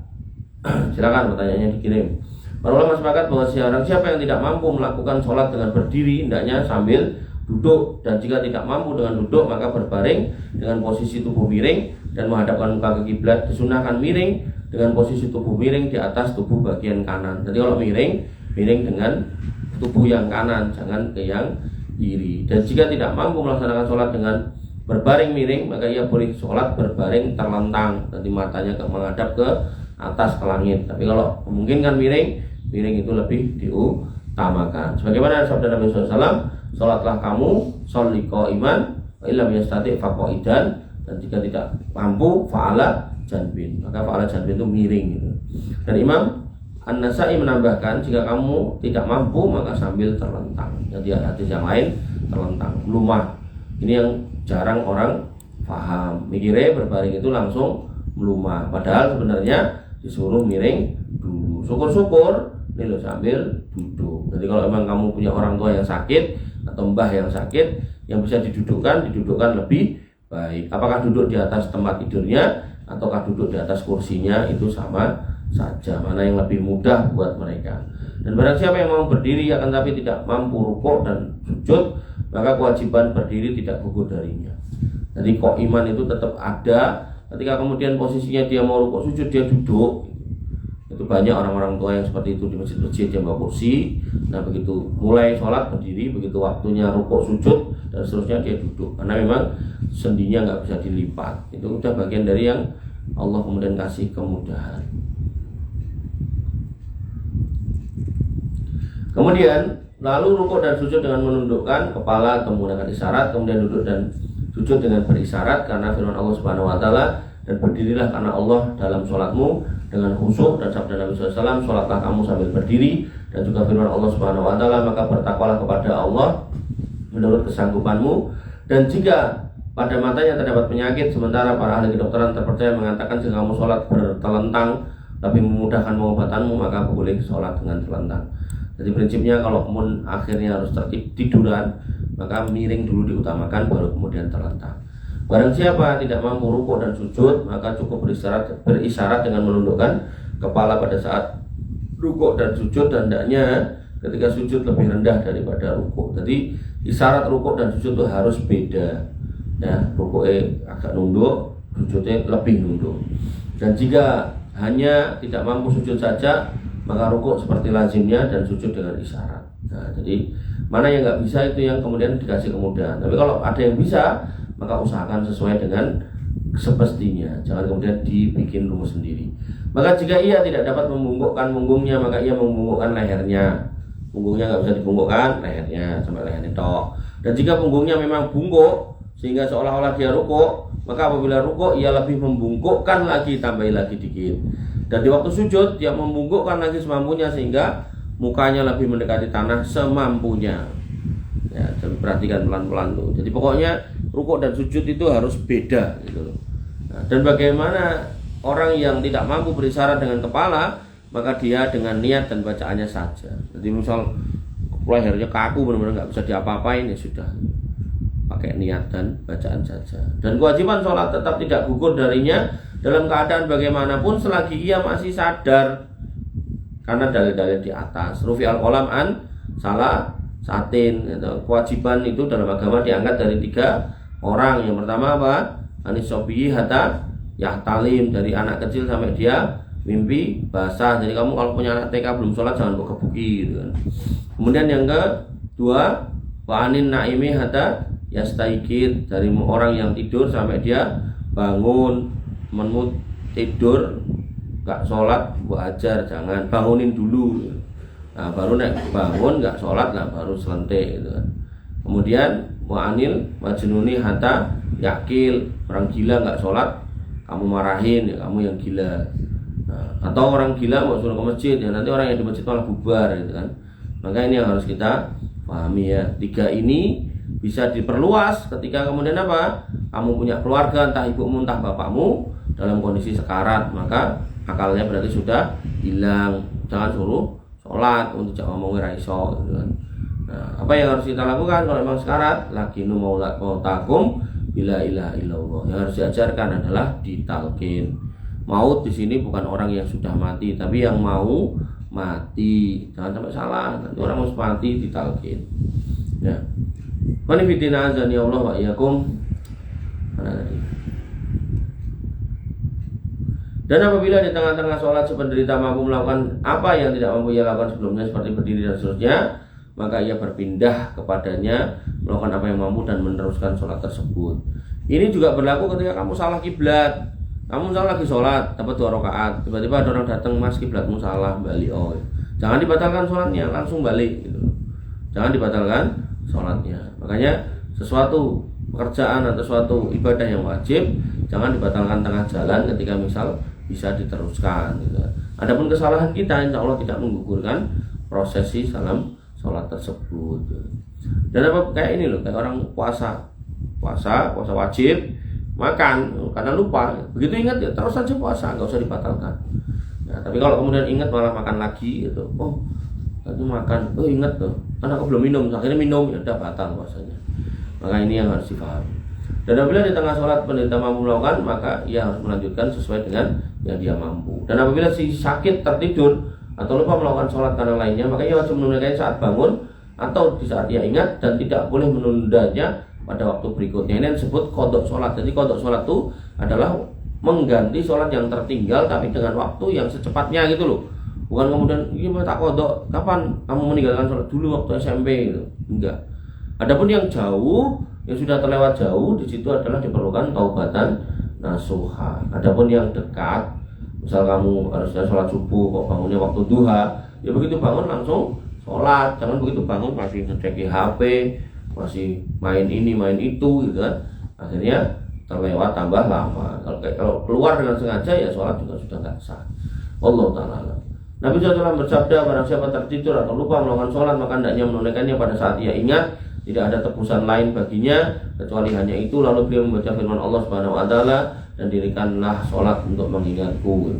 Silakan pertanyaannya dikirim. Para ulama sepakat bahwa siapa yang tidak mampu melakukan sholat dengan berdiri, hendaknya sambil duduk, dan jika tidak mampu dengan duduk maka berbaring dengan posisi tubuh miring dan menghadapkan muka ke kiblat. Disunahkan miring dengan posisi tubuh miring di atas tubuh bagian kanan. Jadi kalau miring dengan tubuh yang kanan, jangan ke yang kiri. Dan jika tidak mampu melaksanakan sholat dengan berbaring miring, maka ia boleh sholat berbaring terlentang, nanti matanya menghadap ke atas ke langit. Tapi kalau memungkinkan miring itu lebih diutamakan. Sebagaimana sabda Nabi SAW, sholatlah kamu sholli qa'iman wa illam yastati' fa qa'idan, dan jika tidak mampu fa'ala janbin, maka fa'ala janbin itu miring gitu. Dan Imam An-Nasai menambahkan, jika kamu tidak mampu maka sambil terlentang. Jadi hadis yang lain terlentang, melumah. Ini yang jarang orang paham. Mikirnya berbaring itu langsung melumah, padahal sebenarnya disuruh miring dulu. Syukur-syukur ini lo sambil duduk. Jadi kalau memang kamu punya orang tua yang sakit atau mbah yang sakit yang bisa didudukkan lebih baik. Apakah duduk di atas tempat tidurnya ataukah duduk di atas kursinya, itu sama saja, mana yang lebih mudah buat mereka. Dan barang siapa yang mau berdiri akan tapi tidak mampu rukuk dan sujud, maka kewajiban berdiri tidak gugur darinya. Jadi kok iman itu tetap ada. Ketika kemudian posisinya dia mau rukuk sujud, dia duduk. Itu banyak orang-orang tua yang seperti itu di masjid-masjid, yang bawa kursi. Nah begitu mulai sholat berdiri, begitu waktunya rukuk sujud dan seterusnya dia duduk, karena memang sendinya nggak bisa dilipat. Itu udah bagian dari yang Allah kemudian kasih kemudahan. Kemudian lalu rukuk dan sujud dengan menundukkan kepala atau menggunakan isyarat, kemudian duduk dan sujud dengan berisyarat karena firman Allah Subhanahu wa taala, dan berdirilah karena Allah dalam sholatmu dengan khusyuk, dan sabda Nabi SAW, sholatlah kamu sambil berdiri, dan juga firman Allah Subhanahu wa taala, maka bertakwalah kepada Allah menurut kesanggupanmu. Dan jika pada matanya terdapat penyakit, sementara para ahli kedokteran terpercaya mengatakan jika kamu sholat bertelentang lebih memudahkan pengobatanmu, maka boleh sholat dengan telentang. Jadi prinsipnya kalau kemudian akhirnya harus tiduran, maka miring dulu diutamakan, baru kemudian terlentang. Barang siapa tidak mampu rukuk dan sujud, maka cukup berisyarat dengan menundukkan kepala pada saat rukuk dan sujud, dan hendaknya ketika sujud lebih rendah daripada rukuk. Jadi isyarat rukuk dan sujud itu harus beda. Ya, rukuknya agak nunduk, sujudnya lebih nunduk. Dan jika hanya tidak mampu sujud saja, maka rukuk seperti lazimnya dan sujud dengan isyarat. Nah, jadi mana yang nggak bisa itu yang kemudian dikasih kemudahan. Tapi kalau ada yang bisa, maka usahakan sesuai dengan semestinya, jangan kemudian dibikin rumus sendiri. Maka jika ia tidak dapat membungkukkan punggungnya, maka ia membungkukkan lehernya. Punggungnya nggak bisa dibungkukkan, lehernya sampai lehernya tok. Dan jika punggungnya memang bungkuk sehingga seolah-olah dia rukuk, maka apabila rukuk ia lebih membungkukkan lagi, tambahin lagi dikit. Dan di waktu sujud dia membungkukkan lagi semampunya sehingga mukanya lebih mendekati tanah semampunya. Ya, perhatikan pelan-pelan tuh. Jadi pokoknya rukuk dan sujud itu harus beda gitu loh. Nah, dan bagaimana orang yang tidak mampu berisyarat dengan kepala, maka dia dengan niat dan bacaannya saja. Jadi misal lehernya kaku benar-benar nggak bisa diapa-apain, ya sudah, pakai niat dan bacaan saja. Dan kewajiban sholat tetap tidak gugur darinya dalam keadaan bagaimanapun selagi ia masih sadar, karena dalil-dalil di atas. Rufi al-qalam an salah satin. Kewajiban itu dalam agama diangkat dari 3 orang. Yang pertama apa? Anisobiyi hatta yahtalim, dari anak kecil sampai dia mimpi basah. Jadi kamu kalau punya anak TK belum sholat jangan kebuki gitu kan. Kemudian yang kedua, wa anin naimi hatta yastaikid, dari orang yang tidur sampai dia bangun, tidur nggak sholat buat ajar, jangan, bangunin dulu. Nah baru nek bangun nggak sholat, nah baru selentik gitu kan. Kemudian mu'anil majnuni hatta yakil, orang gila nggak sholat kamu marahin, ya kamu yang gila. Nah, atau orang gila mau suruh ke masjid, ya nanti orang yang di masjid malah bubar gitu kan. Maka ini yang harus kita pahami ya. 3 ini bisa diperluas ketika kemudian apa? Kamu punya keluarga, entah ibumu entah bapakmu dalam kondisi sekarat, maka akalnya berarti sudah hilang. Jangan suruh sholat untuk jangan ngomong raiso gitu kan. Nah, apa yang harus kita lakukan kalau memang sekarat? Lakinu mautakum bila ilaha illallah. Yang harus diajarkan adalah ditalkin. Maut di sini bukan orang yang sudah mati, tapi yang mau mati. Jangan sampai salah. Nanti orang mau mati ditalkin. Ya. Manifidina azani Allah wa iyyakum. Mana tadi? Dan apabila di tengah-tengah sholat si penderita mampu melakukan apa yang tidak mampu ia lakukan sebelumnya seperti berdiri dan seterusnya, maka ia berpindah kepadanya melakukan apa yang mampu dan meneruskan sholat tersebut. Ini juga berlaku ketika kamu salah kiblat. Kamu misalnya lagi sholat dapat 2 rakaat, tiba-tiba ada orang datang, mas kiblatmu salah, balik. Oh, jangan dibatalkan sholatnya, langsung balik gitu. Jangan dibatalkan sholatnya. Makanya sesuatu pekerjaan atau suatu ibadah yang wajib jangan dibatalkan tengah jalan ketika misal bisa diteruskan gitu. Adapun kesalahan kita insya Allah tidak menggugurkan prosesi dalam sholat tersebut. Dan apa kayak ini loh, kayak orang puasa wajib makan karena lupa, begitu ingat ya terus saja puasa, nggak usah dibatalkan. Nah, tapi kalau kemudian ingat malah makan lagi gitu, oh tadi makan, oh ingat tuh, kan aku belum minum, akhirnya minum, ya udah batal puasanya. Maka ini yang harus dipahami. Dan apabila di tengah sholat penderita mampu melakukan, maka ia harus melanjutkan sesuai dengan yang dia mampu. Dan apabila si sakit tertidur atau lupa melakukan sholat karena lainnya, maka ia wajib menunaikannya saat bangun atau di saat ia ingat, dan tidak boleh menundanya pada waktu berikutnya. Ini yang disebut qadha sholat. Jadi qadha sholat itu adalah mengganti sholat yang tertinggal tapi dengan waktu yang secepatnya gitu loh. Bukan kemudian gimana tak qadha, kapan kamu meninggalkan sholat dulu waktu SMP gitu. Enggak. Adapun yang jauh, yang sudah terlewat jauh, di situ adalah diperlukan taubatan nasuha. Adapun yang dekat, misal kamu harusnya sholat subuh kok bangunnya waktu duha, ya begitu bangun langsung sholat. Jangan begitu bangun masih ngecek HP, masih main ini main itu gitu kan. Akhirnya terlewat tambah lama. Kalau keluar dengan sengaja ya sholat juga sudah nggak sah. Allah Ta'ala. Nabi SAW bersabda, barang siapa tertidur atau lupa melakukan sholat maka hendaknya menunaikannya pada saat ia ingat. Tidak ada tebusan lain baginya kecuali hanya itu. Lalu beliau membaca firman Allah Subhanahu wa taala, dan dirikanlah sholat untuk mengingatku.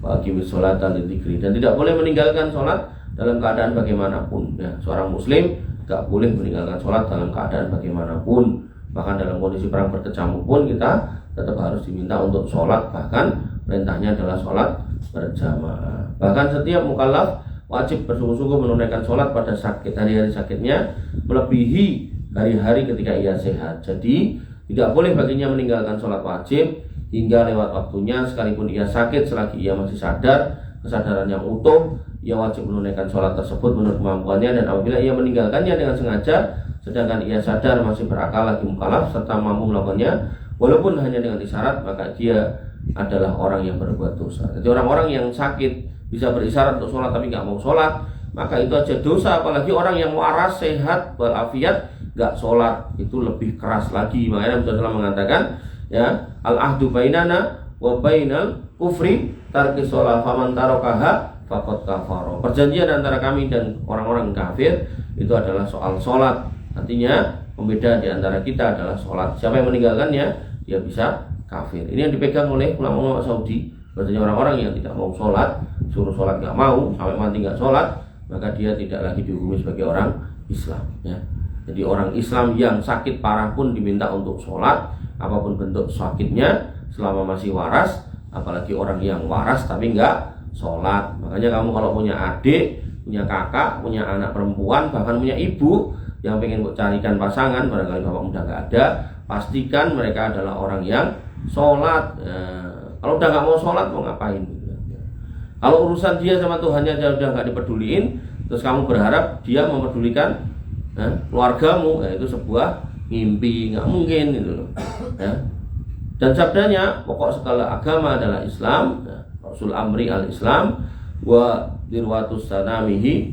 Wa aqimis sholata lidzikri. Dan tidak boleh meninggalkan sholat dalam keadaan bagaimanapun. Ya, seorang muslim tidak boleh meninggalkan sholat dalam keadaan bagaimanapun. Bahkan dalam kondisi perang berkecamuk pun kita tetap harus diminta untuk sholat. Bahkan perintahnya adalah sholat berjamaah. Bahkan setiap mukallaf wajib bersungguh-sungguh menunaikan sholat pada sakit, hari-hari sakitnya melebihi hari-hari ketika ia sehat. Jadi tidak boleh baginya meninggalkan sholat wajib hingga lewat waktunya, sekalipun ia sakit. Selagi ia masih sadar, kesadaran yang utuh, ia wajib menunaikan sholat tersebut menurut kemampuannya. Dan apabila ia meninggalkannya dengan sengaja, sedangkan ia sadar masih berakal lagi mukallaf serta mampu melakukannya walaupun hanya dengan isyarat, maka dia adalah orang yang berbuat dosa. Jadi orang-orang yang sakit bisa berisyarat untuk sholat tapi nggak mau sholat, maka itu aja dosa. Apalagi orang yang waras, sehat, walafiat, nggak sholat, itu lebih keras lagi. Makanya Nabi SAW mengatakan, ya, al-ahdu bainana wa bainal kufri tarki sholat faman tarokaha faqad kafaro. Perjanjian antara kami dan orang-orang kafir itu adalah soal sholat. Artinya pembeda di antara kita adalah sholat. Siapa yang meninggalkannya, dia bisa kafir. Ini yang dipegang oleh ulama-ulama Saudi. Artinya orang-orang yang tidak mau sholat, suruh sholat nggak mau, sampai mati nggak sholat, maka dia tidak lagi dihukumi sebagai orang Islam. Ya. Jadi orang Islam yang sakit parah pun diminta untuk sholat, apapun bentuk sakitnya, selama masih waras. Apalagi orang yang waras tapi nggak sholat. Makanya kamu kalau punya adik, punya kakak, punya anak perempuan, bahkan punya ibu yang pengen carikan pasangan, barangkali bapak udah nggak ada, pastikan mereka adalah orang yang sholat. Kalau udah nggak mau sholat mau ngapain? Kalau urusan dia sama Tuhannya aja udah nggak dipeduliin, terus kamu berharap dia mempedulikan keluargamu, itu sebuah mimpi, nggak mungkin gitu loh. Ya. Dan sabdanya, pokok segala agama adalah Islam, Rasul amri al-Islam, wa dirwatus sanamihi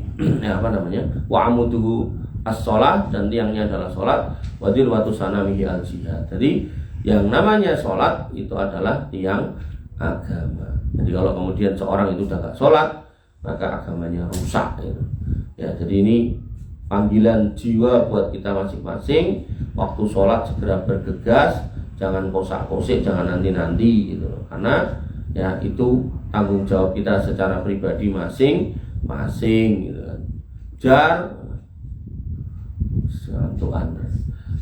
wa amuduhu as-sholat, dan tiangnya adalah sholat, wa dirwatus sanamihi al-jihad. Jadi yang namanya sholat itu adalah tiang agama. Jadi kalau kemudian seorang itu sudah gak sholat, maka agamanya rusak gitu. Ya, jadi ini panggilan jiwa buat kita masing-masing. Waktu sholat segera bergegas, jangan kosak-kosik, jangan nanti-nanti gitu loh. Karena ya itu tanggung jawab kita secara pribadi masing-masing gitu kan. Jar santuan.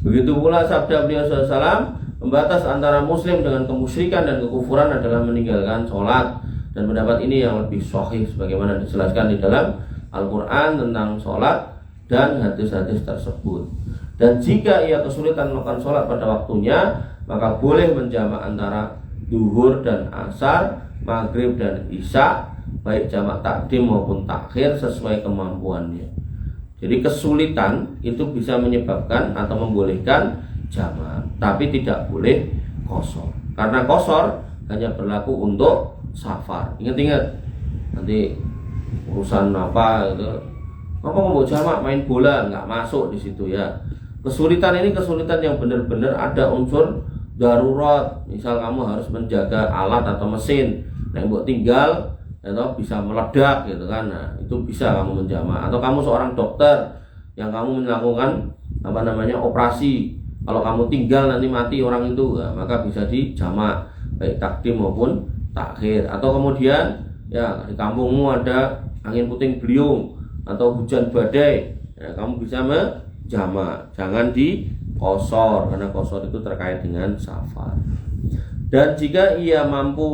Begitu pula sabda beliau SAW, pembatas antara muslim dengan kemusyrikan dan kekufuran adalah meninggalkan sholat. Dan pendapat ini yang lebih sahih sebagaimana dijelaskan di dalam Al-Quran tentang sholat dan hadis-hadis tersebut. Dan jika ia kesulitan melakukan sholat pada waktunya, maka boleh menjamak antara duhur dan asar, maghrib dan isya, baik jamak takdim maupun takhir sesuai kemampuannya. Jadi kesulitan itu bisa menyebabkan atau membolehkan jamak, tapi tidak boleh qashar. Karena qashar hanya berlaku untuk safar. Ingat-ingat nanti urusan apa gitu, apa mau jamak main bola nggak masuk di situ ya. Kesulitan ini kesulitan yang benar-benar ada unsur darurat. Misal kamu harus menjaga alat atau mesin, yang buat tinggal atau bisa meledak gitu kan. Nah, itu bisa kamu menjamak. Atau kamu seorang dokter yang kamu melakukan operasi. Kalau kamu tinggal nanti mati orang itu, ya, maka bisa dijamak baik takdim maupun takhir. Atau kemudian ya di kampungmu ada angin puting beliung atau hujan badai, ya, kamu bisa menjamak, jangan di qashar karena qashar itu terkait dengan safar. Dan jika ia mampu,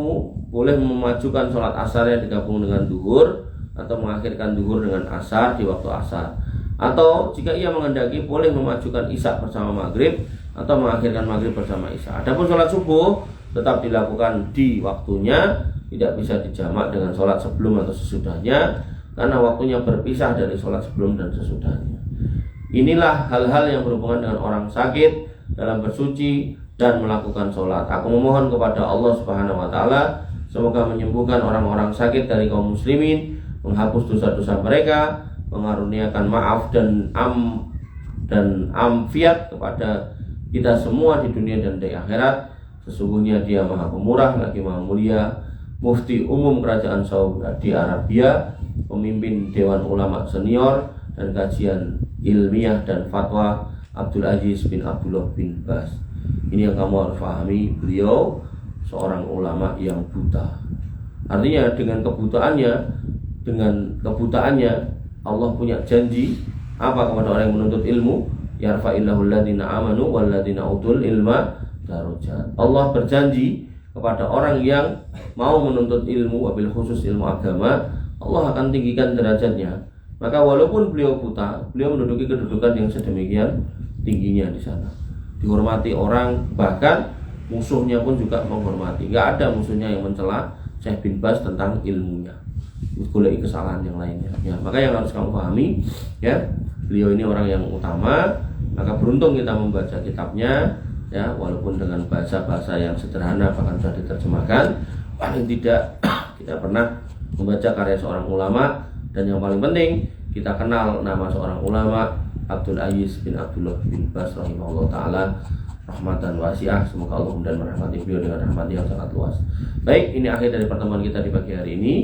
boleh memajukan sholat asar yang digabung dengan duhur atau mengakhirkan duhur dengan asar di waktu asar. Atau jika ia menghendaki, boleh memajukan isya bersama maghrib atau mengakhirkan maghrib bersama isya. Adapun sholat subuh tetap dilakukan di waktunya, tidak bisa dijamak dengan sholat sebelum atau sesudahnya, karena waktunya berpisah dari sholat sebelum dan sesudahnya. Inilah hal-hal yang berhubungan dengan orang sakit dalam bersuci dan melakukan sholat. Aku memohon kepada Allah Subhanahu wa Ta'ala, semoga menyembuhkan orang-orang sakit dari kaum muslimin, menghapus dosa-dosa mereka, mengaruniakan maaf dan amfiat kepada kita semua di dunia dan di akhirat. Sesungguhnya Dia Maha Pemurah lagi Maha Mulia, Mufti Umum Kerajaan Saudi Arabia, pemimpin Dewan Ulama Senior dan kajian ilmiah dan fatwa Abdul Aziz bin Abdullah bin Baz. Ini yang kamu harus pahami, beliau seorang ulama yang buta. Artinya dengan kebutaannya Allah punya janji apa kepada orang yang menuntut ilmu, yarfa'illahu alladziina amanu walladziina utul ilma darajat. Allah berjanji kepada orang yang mau menuntut ilmu, wabil khusus ilmu agama, Allah akan tinggikan derajatnya. Maka walaupun beliau buta, beliau menduduki kedudukan yang sedemikian tingginya di sana, dihormati orang, bahkan musuhnya pun juga menghormati. Gak ada musuhnya yang mencela Syekh bin Baz tentang ilmunya, golek kesalahan yang lainnya. Ya, maka yang harus kamu pahami, ya, beliau ini orang yang utama. Maka beruntung kita membaca kitabnya, ya, walaupun dengan bahasa-bahasa yang sederhana, bahkan sudah diterjemahkan. Paling tidak kita pernah membaca karya seorang ulama. Dan yang paling penting, kita kenal nama seorang ulama, Abdul Aziz bin Abdullah bin Baz rahimahullah ta'ala rahmatan wasi'ah. Semoga Allah kemudian merahmati beliau dengan rahmat yang sangat luas. Baik, ini akhir dari pertemuan kita di pagi hari ini.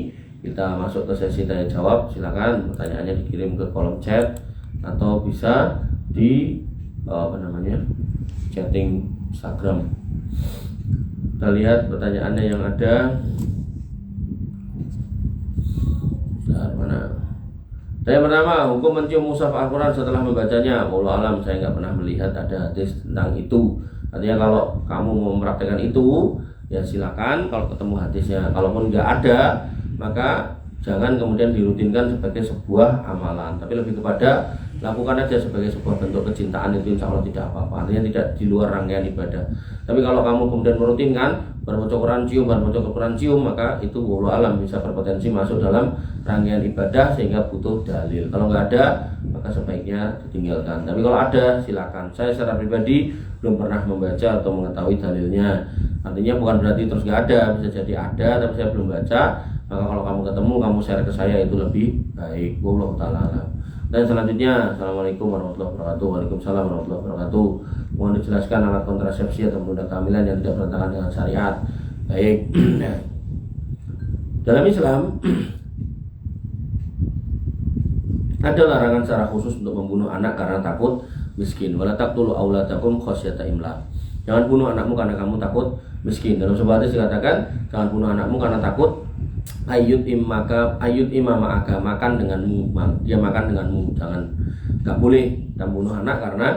Kita masuk ke sesi tanya jawab. Silakan pertanyaannya dikirim ke kolom chat atau bisa di chatting Instagram. Kita lihat pertanyaannya yang ada. Mana? Yang pertama, hukum mencium mushaf Al-Quran setelah membacanya. Wallahu alam, saya nggak pernah melihat ada hadis tentang itu. Artinya kalau kamu mau mempraktekkan itu, ya silakan. Kalau ketemu hadisnya, kalaupun nggak ada, maka jangan kemudian dirutinkan sebagai sebuah amalan, tapi lebih kepada lakukan aja sebagai sebuah bentuk kecintaan, itu insya Allah tidak apa-apa, artinya tidak di luar rangkaian ibadah. Tapi kalau kamu kemudian merutinkan berbocok Quran cium, maka itu wallahu alam bisa berpotensi masuk dalam rangkaian ibadah sehingga butuh dalil. Kalau nggak ada, maka sebaiknya ditinggalkan. Tapi kalau ada, silakan. Saya secara pribadi belum pernah membaca atau mengetahui dalilnya. Artinya bukan berarti terus nggak ada, bisa jadi ada, tapi saya belum baca. Maka kalau kamu ketemu, kamu share ke saya, itu lebih baik. Wallahu ta'ala alam. Dan selanjutnya, Assalamualaikum warahmatullahi wabarakatuh. Waalaikumsalam warahmatullahi wabarakatuh. Mohon dijelaskan alat kontrasepsi atau penunda kehamilan yang tidak bertentangan dengan syariat. Baik. Dalam Islam ada larangan secara khusus untuk membunuh anak karena takut miskin. Wala taqtulu auladakum khasyata imlaq. Jangan bunuh anakmu karena kamu takut miskin. Dalam sebuah hadis dikatakan, jangan bunuh anakmu karena takut ayut imama aga, makan denganmu, dia makan denganmu. Jangan, nggak boleh kita bunuh anak karena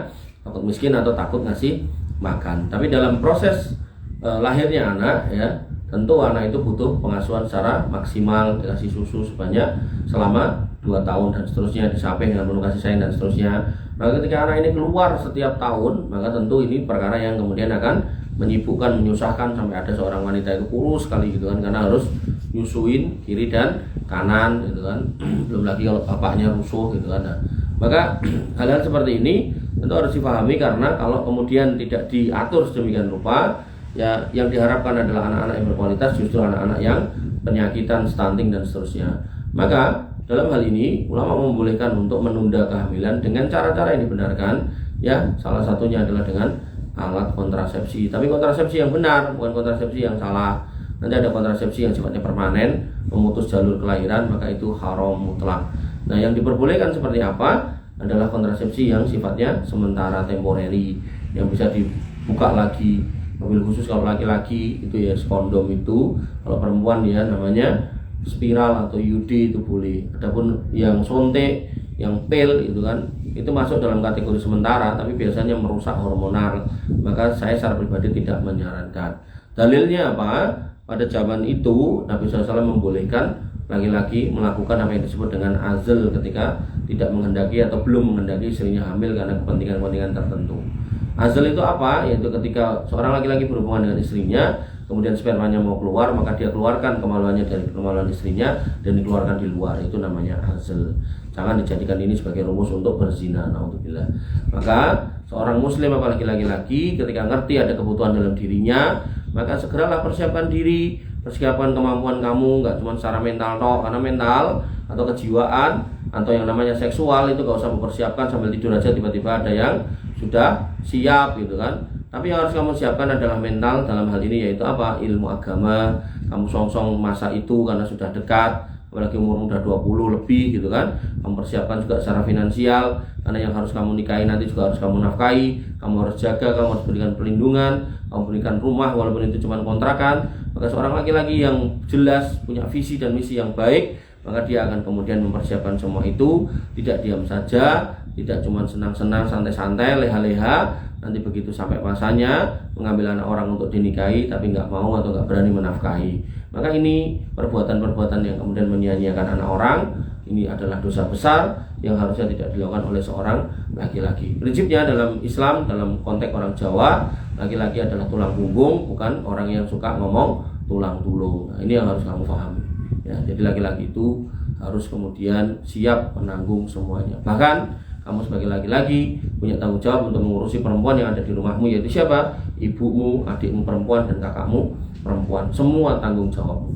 takut miskin atau takut ngasih makan. Tapi dalam proses lahirnya anak, ya tentu anak itu butuh pengasuhan secara maksimal, dikasih susu sebanyak selama 2 tahun dan seterusnya, disamping dengan penuh kasih sayang dan seterusnya. Maka ketika anak ini keluar setiap tahun, maka tentu ini perkara yang kemudian akan menyibukkan, menyusahkan, sampai ada seorang wanita itu kurus sekali gitu kan, karena harus nyusuin kiri dan kanan gitu kan. Belum lagi kalau bapaknya rusuh gitu kan. Nah, maka hal-hal seperti ini tentu harus dipahami, karena kalau kemudian tidak diatur sedemikian rupa, ya yang diharapkan adalah anak-anak yang berkualitas, justru anak-anak yang penyakitan, stunting dan seterusnya. Maka dalam hal ini ulama membolehkan untuk menunda kehamilan dengan cara-cara yang dibenarkan, ya salah satunya adalah dengan alat kontrasepsi. Tapi kontrasepsi yang benar, bukan kontrasepsi yang salah. Nanti ada kontrasepsi yang sifatnya permanen, memutus jalur kelahiran, maka itu haram mutlak. Nah, yang diperbolehkan seperti apa adalah kontrasepsi yang sifatnya sementara, temporary, yang bisa dibuka lagi. Mobil khusus kalau laki-laki itu ya kondom itu, kalau perempuan ya namanya spiral atau IUD itu boleh. Adapun yang sontek, yang pil itu kan, itu masuk dalam kategori sementara, tapi biasanya merusak hormonal. Maka saya secara pribadi tidak menyarankan. Dalilnya apa? Pada zaman itu Nabi SAW membolehkan laki-laki melakukan apa yang disebut dengan azl ketika tidak menghendaki atau belum menghendaki istrinya hamil karena kepentingan-kepentingan tertentu. Azl itu apa? Yaitu ketika seorang laki-laki berhubungan dengan istrinya, kemudian spermanya mau keluar, maka dia keluarkan kemaluannya dari kemaluan istrinya dan dikeluarkan di luar. Itu namanya azl. Jangan dijadikan ini sebagai rumus untuk berzina, naudzubillah. Maka seorang muslim apalagi laki-laki ketika ngerti ada kebutuhan dalam dirinya, maka segeralah persiapkan diri, persiapkan kemampuan kamu, nggak cuma secara mental toh, karena mental atau kejiwaan atau yang namanya seksual itu gak usah mempersiapkan, sambil tidur aja tiba-tiba ada yang sudah siap gitu kan. Tapi yang harus kamu siapkan adalah mental dalam hal ini, yaitu apa? Ilmu agama. Kamu songsong masa itu karena sudah dekat, apalagi umur udah 20 lebih gitu kan. Kamu persiapkan juga secara finansial, karena yang harus kamu nikahi nanti juga harus kamu nafkahi. Kamu harus jaga, kamu harus berikan perlindungan, kamu berikan rumah walaupun itu cuma kontrakan. Maka seorang laki-laki yang jelas punya visi dan misi yang baik, maka dia akan kemudian mempersiapkan semua itu, tidak diam saja, tidak cuma senang-senang, santai-santai, leha-leha. Nanti begitu sampai masanya mengambil anak orang untuk dinikahi, tapi nggak mau atau nggak berani menafkahi. Maka ini perbuatan-perbuatan yang kemudian menyia-nyiakan anak orang. Ini adalah dosa besar yang harusnya tidak dilakukan oleh seorang laki-laki. Prinsipnya dalam Islam, dalam konteks orang Jawa, laki-laki adalah tulang punggung, bukan orang yang suka ngomong tulang tulung. Nah, ini yang harus kamu pahami. Ya, jadi laki-laki itu harus kemudian siap menanggung semuanya. Bahkan kamu sebagai laki-laki punya tanggung jawab untuk mengurusi perempuan yang ada di rumahmu, yaitu siapa? Ibumu, adikmu perempuan, dan kakakmu perempuan. Semua tanggung jawabmu.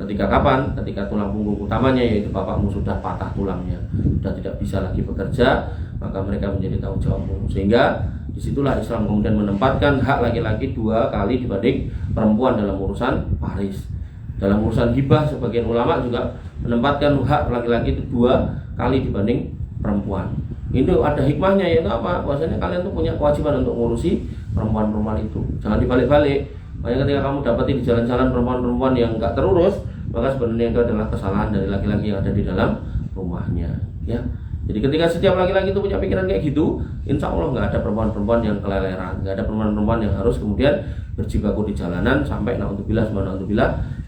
Ketika kapan? Ketika tulang punggung utamanya yaitu bapakmu sudah patah tulangnya, sudah tidak bisa lagi bekerja, maka mereka menjadi tanggung jawabmu. Sehingga disitulah Islam kemudian menempatkan hak laki-laki 2 kali dibanding perempuan dalam urusan waris. Dalam urusan hibah, sebagian ulama juga menempatkan hak laki-laki itu 2 kali dibanding perempuan. Itu ada hikmahnya, yaitu apa? Bahwasanya kalian tuh punya kewajiban untuk ngurusi perempuan-perempuan itu. Jangan dibalik-balik. Makanya ketika kamu dapati di jalan-jalan perempuan-perempuan yang enggak terurus, maka sebenarnya itu adalah kesalahan dari laki-laki yang ada di dalam rumahnya, ya. Jadi ketika setiap laki-laki itu punya pikiran kayak gitu, insya Allah nggak ada perempuan-perempuan yang keleleran, nggak ada perempuan-perempuan yang harus kemudian berjibaku di jalanan sampai naudzubillah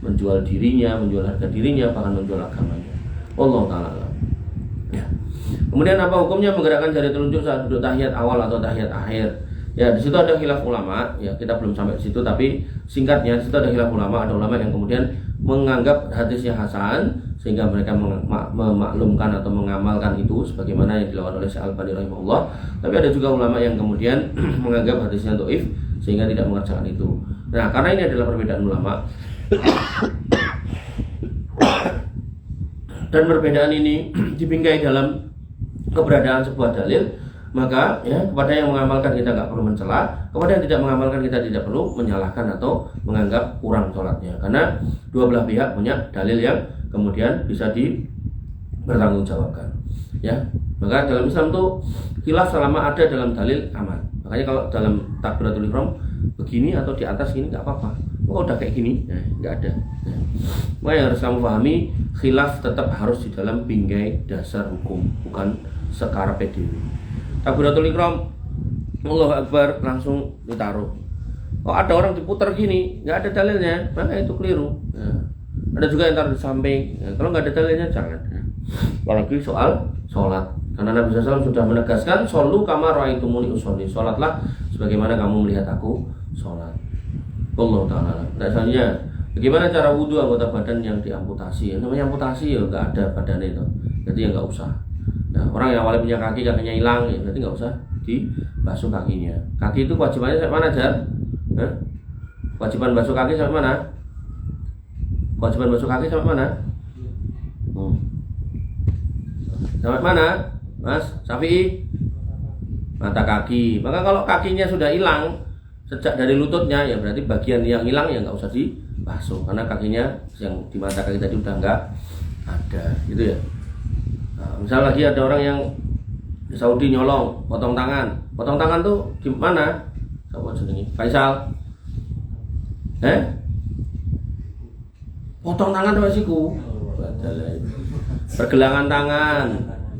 menjual dirinya, menjual harga dirinya, bahkan menjual agamanya. Allah taala. Ya. Kemudian apa hukumnya menggerakkan jari telunjuk saat duduk tahiyat awal atau tahiyat akhir? Ya, di situ ada khilaf ulama, ya kita belum sampai di situ, tapi singkatnya di situ ada khilaf ulama, ada ulama yang kemudian menganggap hadisnya hasan sehingga mereka memaklumkan atau mengamalkan itu sebagaimana yang dilakukan oleh Syekh Al-Albani rahimahullah. Tapi ada juga ulama yang kemudian menganggap hadisnya dhaif sehingga tidak mengerjakan itu. Nah, karena ini adalah perbedaan ulama dan perbedaan ini dibingkai dalam keberadaan sebuah dalil, maka ya kepada yang mengamalkan kita nggak perlu mencela, kepada yang tidak mengamalkan kita tidak perlu menyalahkan atau menganggap kurang sholatnya, karena dua belah pihak punya dalil yang kemudian bisa dipertanggungjawabkan. Ya, maka dalam Islam tuh khilaf selama ada dalam dalil aman. Makanya kalau dalam takbiratul ihram begini atau di atas gini nggak apa-apa. Oh udah kayak gini, nggak ada. Maka yang harus kamu pahami, khilaf tetap harus di dalam bingkai dasar hukum, bukan sekarepe dhewe. Takbiratul ihram, Allahu Akbar, langsung ditaruh. Oh ada orang diputar gini, nggak ada dalilnya, maka itu keliru. Ada juga yang taruh di samping. Kalau nggak ada dalilnya jangan. Apalagi soal sholat, karena Nabi SAW sudah menegaskan, "Shollu kama ra'aitumuni usolli." Sholatlah sebagaimana kamu melihat aku sholat. Allah Ta'ala. Nah, selanjutnya, bagaimana cara wudhu anggota badan yang diamputasi? Namanya amputasi ya nggak ada badannya itu, jadi ya nggak usah. Nah, orang yang awalnya punya kaki, kakinya hilang, ya berarti nggak usah dibasuh kakinya. Kaki itu kewajibannya sampai mana, Jar? Kewajiban basuh kaki sampai mana? Kewajiban basuh kaki sampai mana? Sampai mana, Mas Syafi'i? Mata kaki. Maka kalau kakinya sudah hilang sejak dari lututnya, ya berarti bagian yang hilang ya nggak usah dibasuh, karena kakinya yang di mata kaki tadi udah nggak ada, gitu ya. Nah, misal lagi ada orang yang di Saudi nyolong, potong tangan. Potong tangan tuh gimana? Coba sini, Faisal. Potong tangan sama siku. Pergelangan tangan.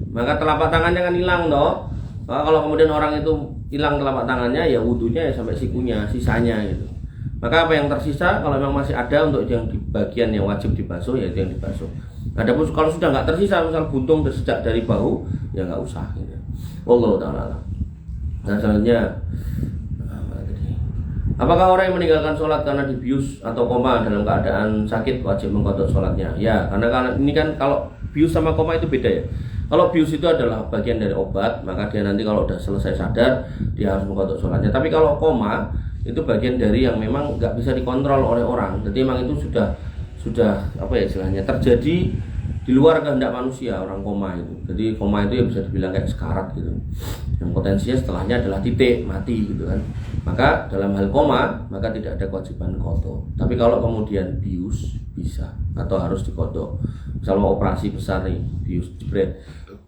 Maka telapak tangannya kan hilang toh. Maka kalau kemudian orang itu hilang telapak tangannya, ya wudunya ya sampai sikunya, sisanya gitu. Maka apa yang tersisa kalau memang masih ada untuk yang di bagian yang wajib dibasuh, ya itu yang dibasuh. Adapun kalau sudah nggak tersisa, misal buntung tersejak dari bahu, ya nggak usah gitu. Wallahu ta'ala. Nah, selanjutnya, apakah orang yang meninggalkan sholat karena dibius atau koma dalam keadaan sakit wajib mengqadha sholatnya? Ya, karena ini kan kalau bius sama koma itu beda ya. Kalau bius itu adalah bagian dari obat, maka dia nanti kalau udah selesai sadar dia harus mengqadha sholatnya. Tapi kalau koma itu bagian dari yang memang nggak bisa dikontrol oleh orang. Jadi memang itu sudah apa ya istilahnya, terjadi di luar kehendak manusia orang koma itu. Jadi koma itu ya bisa dibilang kayak sekarat gitu. Yang potensinya setelahnya adalah titik mati gitu kan. Maka dalam hal koma maka tidak ada kewajiban qadha. Tapi kalau kemudian bius bisa atau harus diqadha. Misal mau operasi besar nih, bius jebret.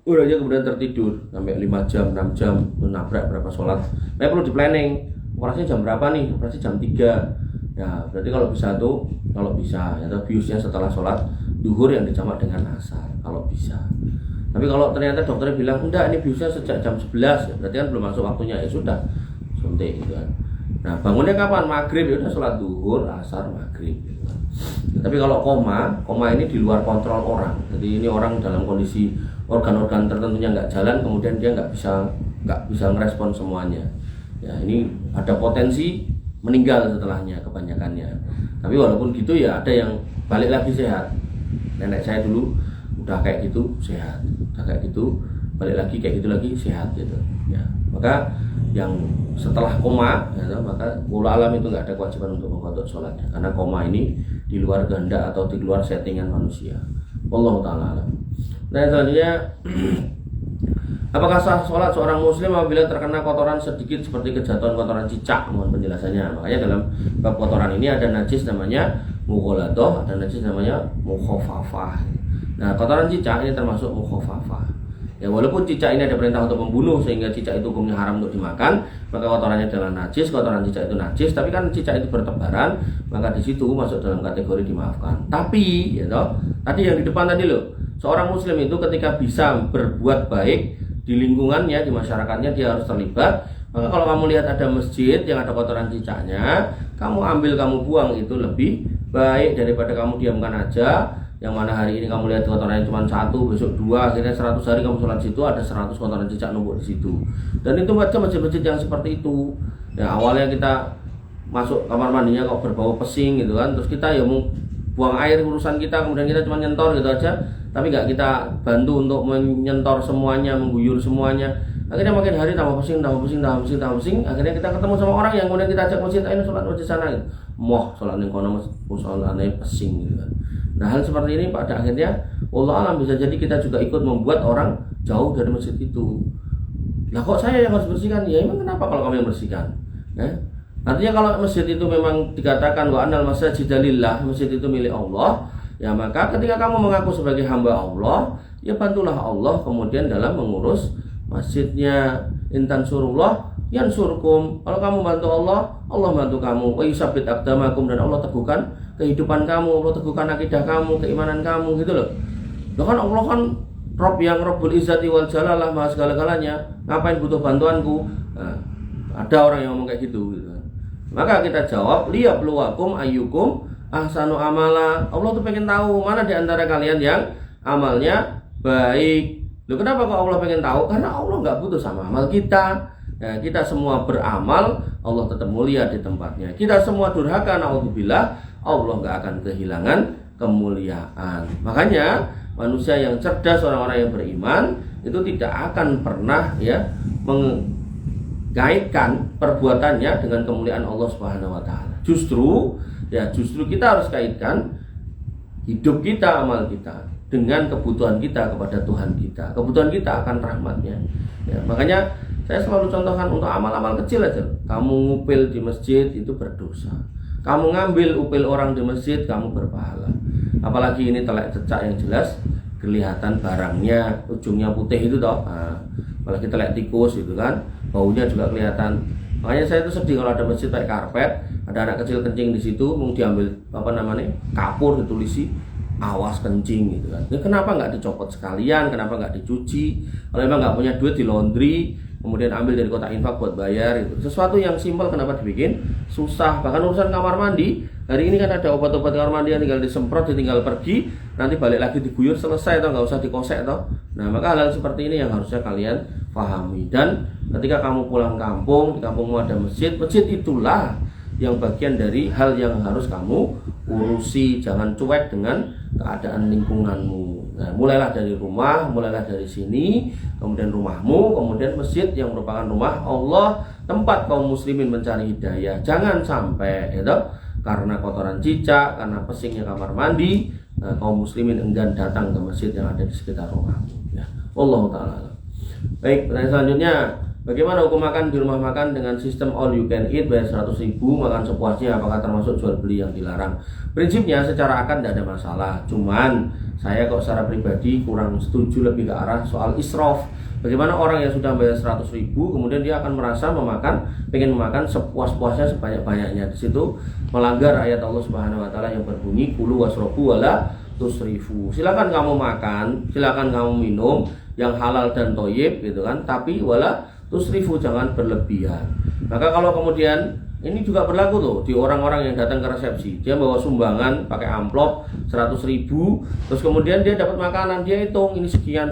Orangnya kemudian tertidur sampai 5 jam, 6 jam, itu nabrak berapa sholat. Nah perlu di planning. Operasinya jam berapa nih? Operasi jam 3. Ya, berarti kalau bisa tuh, kalau bisa ya biusnya setelah sholat duhur yang dijamak dengan asar kalau bisa. Tapi kalau ternyata dokternya bilang enggak, ini biusnya sejak jam 11, ya berarti kan belum masuk waktunya, ya sudah suntik gitu kan. Nah bangunnya kapan? Maghrib, ya udah sholat duhur, asar, maghrib gitu kan. Tapi kalau koma ini di luar kontrol orang. Jadi ini orang dalam kondisi organ-organ tertentunya nggak jalan, kemudian dia nggak bisa merespon semuanya. Ya ini ada potensi meninggal setelahnya kebanyakannya. Tapi walaupun gitu ya ada yang balik lagi sehat. Nenek saya dulu udah kayak gitu sehat, udah kayak gitu balik lagi kayak gitu lagi sehat gitu. Ya maka yang setelah koma, ya, maka bola alam itu nggak ada kewajiban untuk mengqadha sholatnya, karena koma ini di luar kehendak atau di luar settingan manusia. Wallahu ta'ala alam. Nah selanjutnya, apakah sah sholat seorang muslim apabila terkena kotoran sedikit seperti kejatuhan kotoran cicak? Mohon penjelasannya. Makanya dalam bab kotoran ini ada najis namanya mughaladah, ada najis namanya mukhafafah. Nah kotoran cicak ini termasuk mukhafafah. Ya walaupun cicak ini ada perintah untuk membunuh sehingga cicak itu hukumnya haram untuk dimakan, maka kotorannya adalah najis, kotoran cicak itu najis. Tapi kan cicak itu bertebaran, maka di situ masuk dalam kategori dimaafkan. Tapi, ya toh, tadi yang di depan tadi loh, seorang muslim itu ketika bisa berbuat baik di lingkungannya, di masyarakatnya, dia harus terlibat. Maka kalau kamu lihat ada masjid yang ada kotoran cicaknya, kamu ambil, kamu buang, itu lebih baik daripada kamu diamkan aja. yang mana hari ini kamu lihat kotorannya cuma 1, besok 2, akhirnya 100 hari kamu sholat situ, ada 100 kotoran cicak numpuk di situ. Dan itu macam masjid-masjid yang seperti itu. Ya awalnya kita masuk kamar mandinya kok berbau pesing gitu kan, terus kita ya mau buang air urusan kita, kemudian kita cuma nyentor gitu aja, tapi nggak kita bantu untuk menyentor semuanya, mengguyur semuanya. Akhirnya makin hari tambah pusing, akhirnya kita ketemu sama orang yang kemudian kita ajak masjid, ayo sholat masjid sana gitu. Moh sholat ning kono sholatnya pesing gitu kan. Nah hal seperti ini pada akhirnya Allah alam bisa jadi kita juga ikut membuat orang jauh dari masjid itu. Nah kok saya yang harus bersihkan? Ya emang kenapa kalau kamu yang bersihkan? Artinya kalau masjid itu memang dikatakan wa annal masajida lillah, masjid itu milik Allah, ya maka ketika kamu mengaku sebagai hamba Allah, ya bantulah Allah kemudian dalam mengurus masjidnya. Intan surullah yansurkum. Kalau kamu bantu Allah, Allah bantu kamu. Wa yusabbit aqdamakum, dan Allah teguhkan kehidupan kamu, Allah teguhkan akidah kamu, keimanan kamu gitu loh. Loh kan Allah kan Rob yang Rabbul Izzati wal Jalalah, maha segala-galanya. Ngapain butuh bantuanku? Nah, ada orang yang ngomong kayak gitu kan. Maka kita jawab, liyabluwakum ayyukum ahsanu amala. Allah tuh pengen tahu mana di antara kalian yang amalnya baik. Loh kenapa kok Allah pengen tahu? Karena Allah nggak butuh sama amal kita. Ya, kita semua beramal, Allah tetap mulia di tempatnya. Kita semua durhaka, naudzubillah, Allah nggak akan kehilangan kemuliaan. Makanya manusia yang cerdas, orang-orang yang beriman itu tidak akan pernah ya kaitkan perbuatannya dengan kemuliaan Allah Subhanahu wa taala. Justru kita harus kaitkan hidup kita, amal kita dengan kebutuhan kita kepada Tuhan kita. Kebutuhan kita akan rahmatnya. Ya, makanya saya selalu contohkan untuk amal-amal kecil aja. Kamu ngupil di masjid itu berdosa. Kamu ngambil upil orang di masjid, kamu berpahala. Apalagi ini telek cecak yang jelas kelihatan barangnya, ujungnya putih itu toh. Nah, apalagi telek tikus itu kan, baunya juga kelihatan. Makanya saya itu sedih kalau ada masjid pakai karpet, ada anak kecil kencing di situ, mau diambil kapur, ditulisi awas kencing gitu kan. Ya, kenapa nggak dicopot sekalian? Kenapa nggak dicuci? Kalau memang nggak punya duit, di laundry, kemudian ambil dari kotak infak buat bayar itu. Sesuatu yang simpel kenapa dibikin susah? Bahkan urusan kamar mandi, hari ini kan ada obat-obat kamar mandi yang tinggal disemprot, tinggal pergi, nanti balik lagi diguyur, selesai toh, nggak usah dikosek toh. Nah maka hal seperti ini yang harusnya kalian pahami. Dan ketika kamu pulang kampung, di kampungmu ada masjid, masjid itulah yang bagian dari hal yang harus kamu urusi. Jangan cuek dengan keadaan lingkunganmu. Nah, mulailah dari rumah, mulailah dari sini, kemudian rumahmu, kemudian masjid yang merupakan rumah Allah, tempat kaum muslimin mencari hidayah. Jangan sampai karena kotoran cicak, karena pesingnya kamar mandi, kaum muslimin enggan datang ke masjid yang ada di sekitar rumahmu. Ya, Allah Ta'ala. Baik, pertanyaan selanjutnya, bagaimana hukum makan di rumah makan dengan sistem all you can eat, bayar 100.000, makan sepuasnya, apakah termasuk jual beli yang dilarang? Prinsipnya secara akad tidak ada masalah, cuman saya kok secara pribadi kurang setuju lebih ke arah soal israf. Bagaimana orang yang sudah bayar 100.000 kemudian dia akan merasa pengen memakan sepuas-puasnya, sebanyak-banyaknya. Di situ melanggar ayat Allah Subhanahu wa taala yang berbunyi kulu wasrobu wala tusrifu. Silakan kamu makan, silakan kamu minum yang halal dan thayyib gitu kan, tapi wala tusrifu, jangan berlebihan. Maka kalau kemudian ini juga berlaku tuh di orang-orang yang datang ke resepsi, dia bawa sumbangan pakai amplop 100.000, terus kemudian dia dapat makanan, dia hitung ini sekian,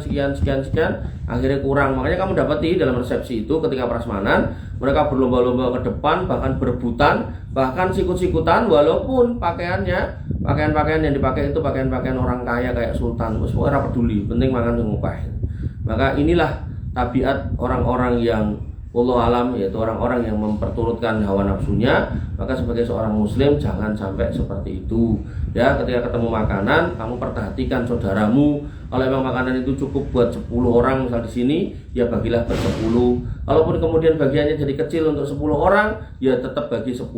akhirnya kurang. Makanya kamu dapati dalam resepsi itu ketika prasmanan mereka berlomba-lomba ke depan, bahkan berebutan, bahkan sikut-sikutan, walaupun pakaian yang dipakai itu pakaian orang kaya kayak sultan, semua orang peduli, penting makan ngupah. Maka inilah tabiat orang-orang yang wallahu alam, yaitu orang-orang yang memperturutkan hawa nafsunya. Maka sebagai seorang muslim jangan sampai seperti itu. Ya, ketika ketemu makanan, kamu perhatikan saudaramu. Kalau memang makanan itu cukup buat 10 orang misal di sini, ya bagilah ber 10. Kalaupun kemudian bagiannya jadi kecil untuk 10 orang, ya tetap bagi 10.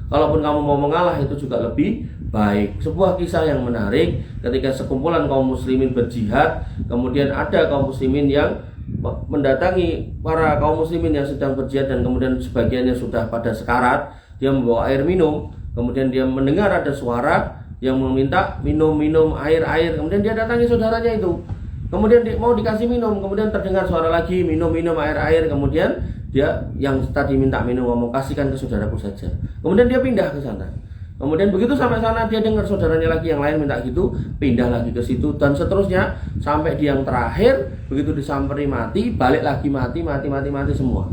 Kalaupun kamu mau mengalah, itu juga lebih baik. Sebuah kisah yang menarik ketika sekumpulan kaum muslimin berjihad, kemudian ada kaum muslimin yang mendatangi para kaum muslimin yang sedang berjihad, dan kemudian sebagiannya sudah pada sekarat. Dia membawa air minum, kemudian dia mendengar ada suara yang meminta minum air. Kemudian dia datangi saudaranya itu, kemudian dia mau dikasih minum, kemudian terdengar suara lagi minum air. Kemudian dia yang tadi minta minum ngomong, kasihkan ke saudaraku saja. Kemudian dia pindah ke sana. Kemudian begitu sampai sana dia dengar saudaranya lagi yang lain minta gitu, pindah lagi ke situ dan seterusnya sampai di yang terakhir begitu disamperi mati, balik lagi mati semua.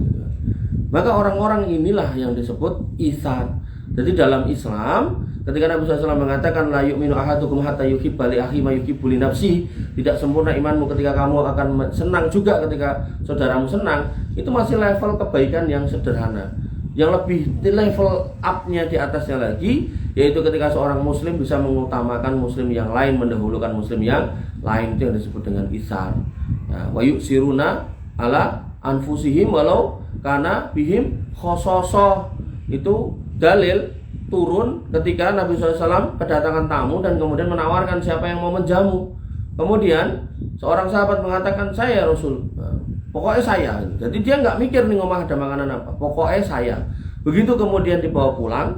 Maka orang-orang inilah yang disebut isar. Jadi dalam Islam ketika Nabi SAW mengatakan la yu'minu ahadukum hatta yuhibba li akhihi ma yuhibbu li nafsihi, tidak sempurna imanmu ketika kamu akan senang juga ketika saudaramu senang, itu masih level kebaikan yang sederhana. Yang lebih di level up-nya di atasnya lagi, yaitu ketika seorang muslim bisa mengutamakan muslim yang lain, mendahulukan muslim yang lain, itu yang disebut dengan isar. Wa yusiruna ala anfusihim walau kana bihim khososoh. Itu dalil turun ketika Nabi SAW kedatangan tamu dan kemudian menawarkan siapa yang mau menjamu. Kemudian seorang sahabat mengatakan, saya Rasul, pokoknya saya. Jadi dia nggak mikir nih ngomong ada makanan apa, pokoknya saya. Begitu kemudian dibawa pulang,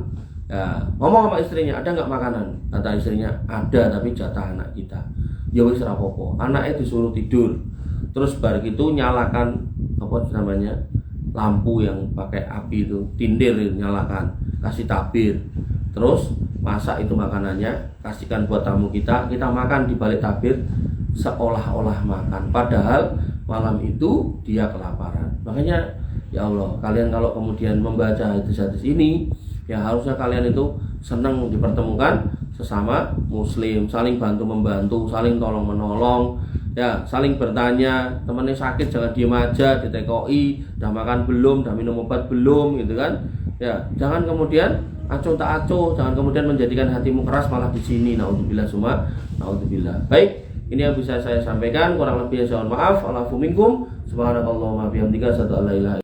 ya, ngomong sama istrinya, ada nggak makanan? Kata istrinya, ada tapi jatah anak kita. Ya wis rapopo, anaknya disuruh tidur. Terus bar gitu nyalakan apa namanya, lampu yang pakai api itu, tindir itu nyalakan, kasih tabir. Terus masak itu makanannya, kasihkan buat tamu kita makan di balik tabir seolah-olah makan, padahal malam itu dia kelaparan. Makanya ya Allah, kalian kalau kemudian membaca hadis-hadis ini, ya harusnya kalian itu senang dipertemukan sesama muslim, saling bantu membantu, saling tolong menolong, ya saling bertanya, temannya sakit jangan diem aja, ditekoi, udah makan belum, udah minum obat belum, gitu kan. Ya jangan kemudian acuh tak acuh, jangan kemudian menjadikan hatimu keras malah di sini. Naudzubillah summa naudzubillah. Baik, ini yang bisa saya sampaikan, kurang lebih saya mohon maaf. Alafu minkum, subhanakallahumma bihamdika, asyhadu an la ilaha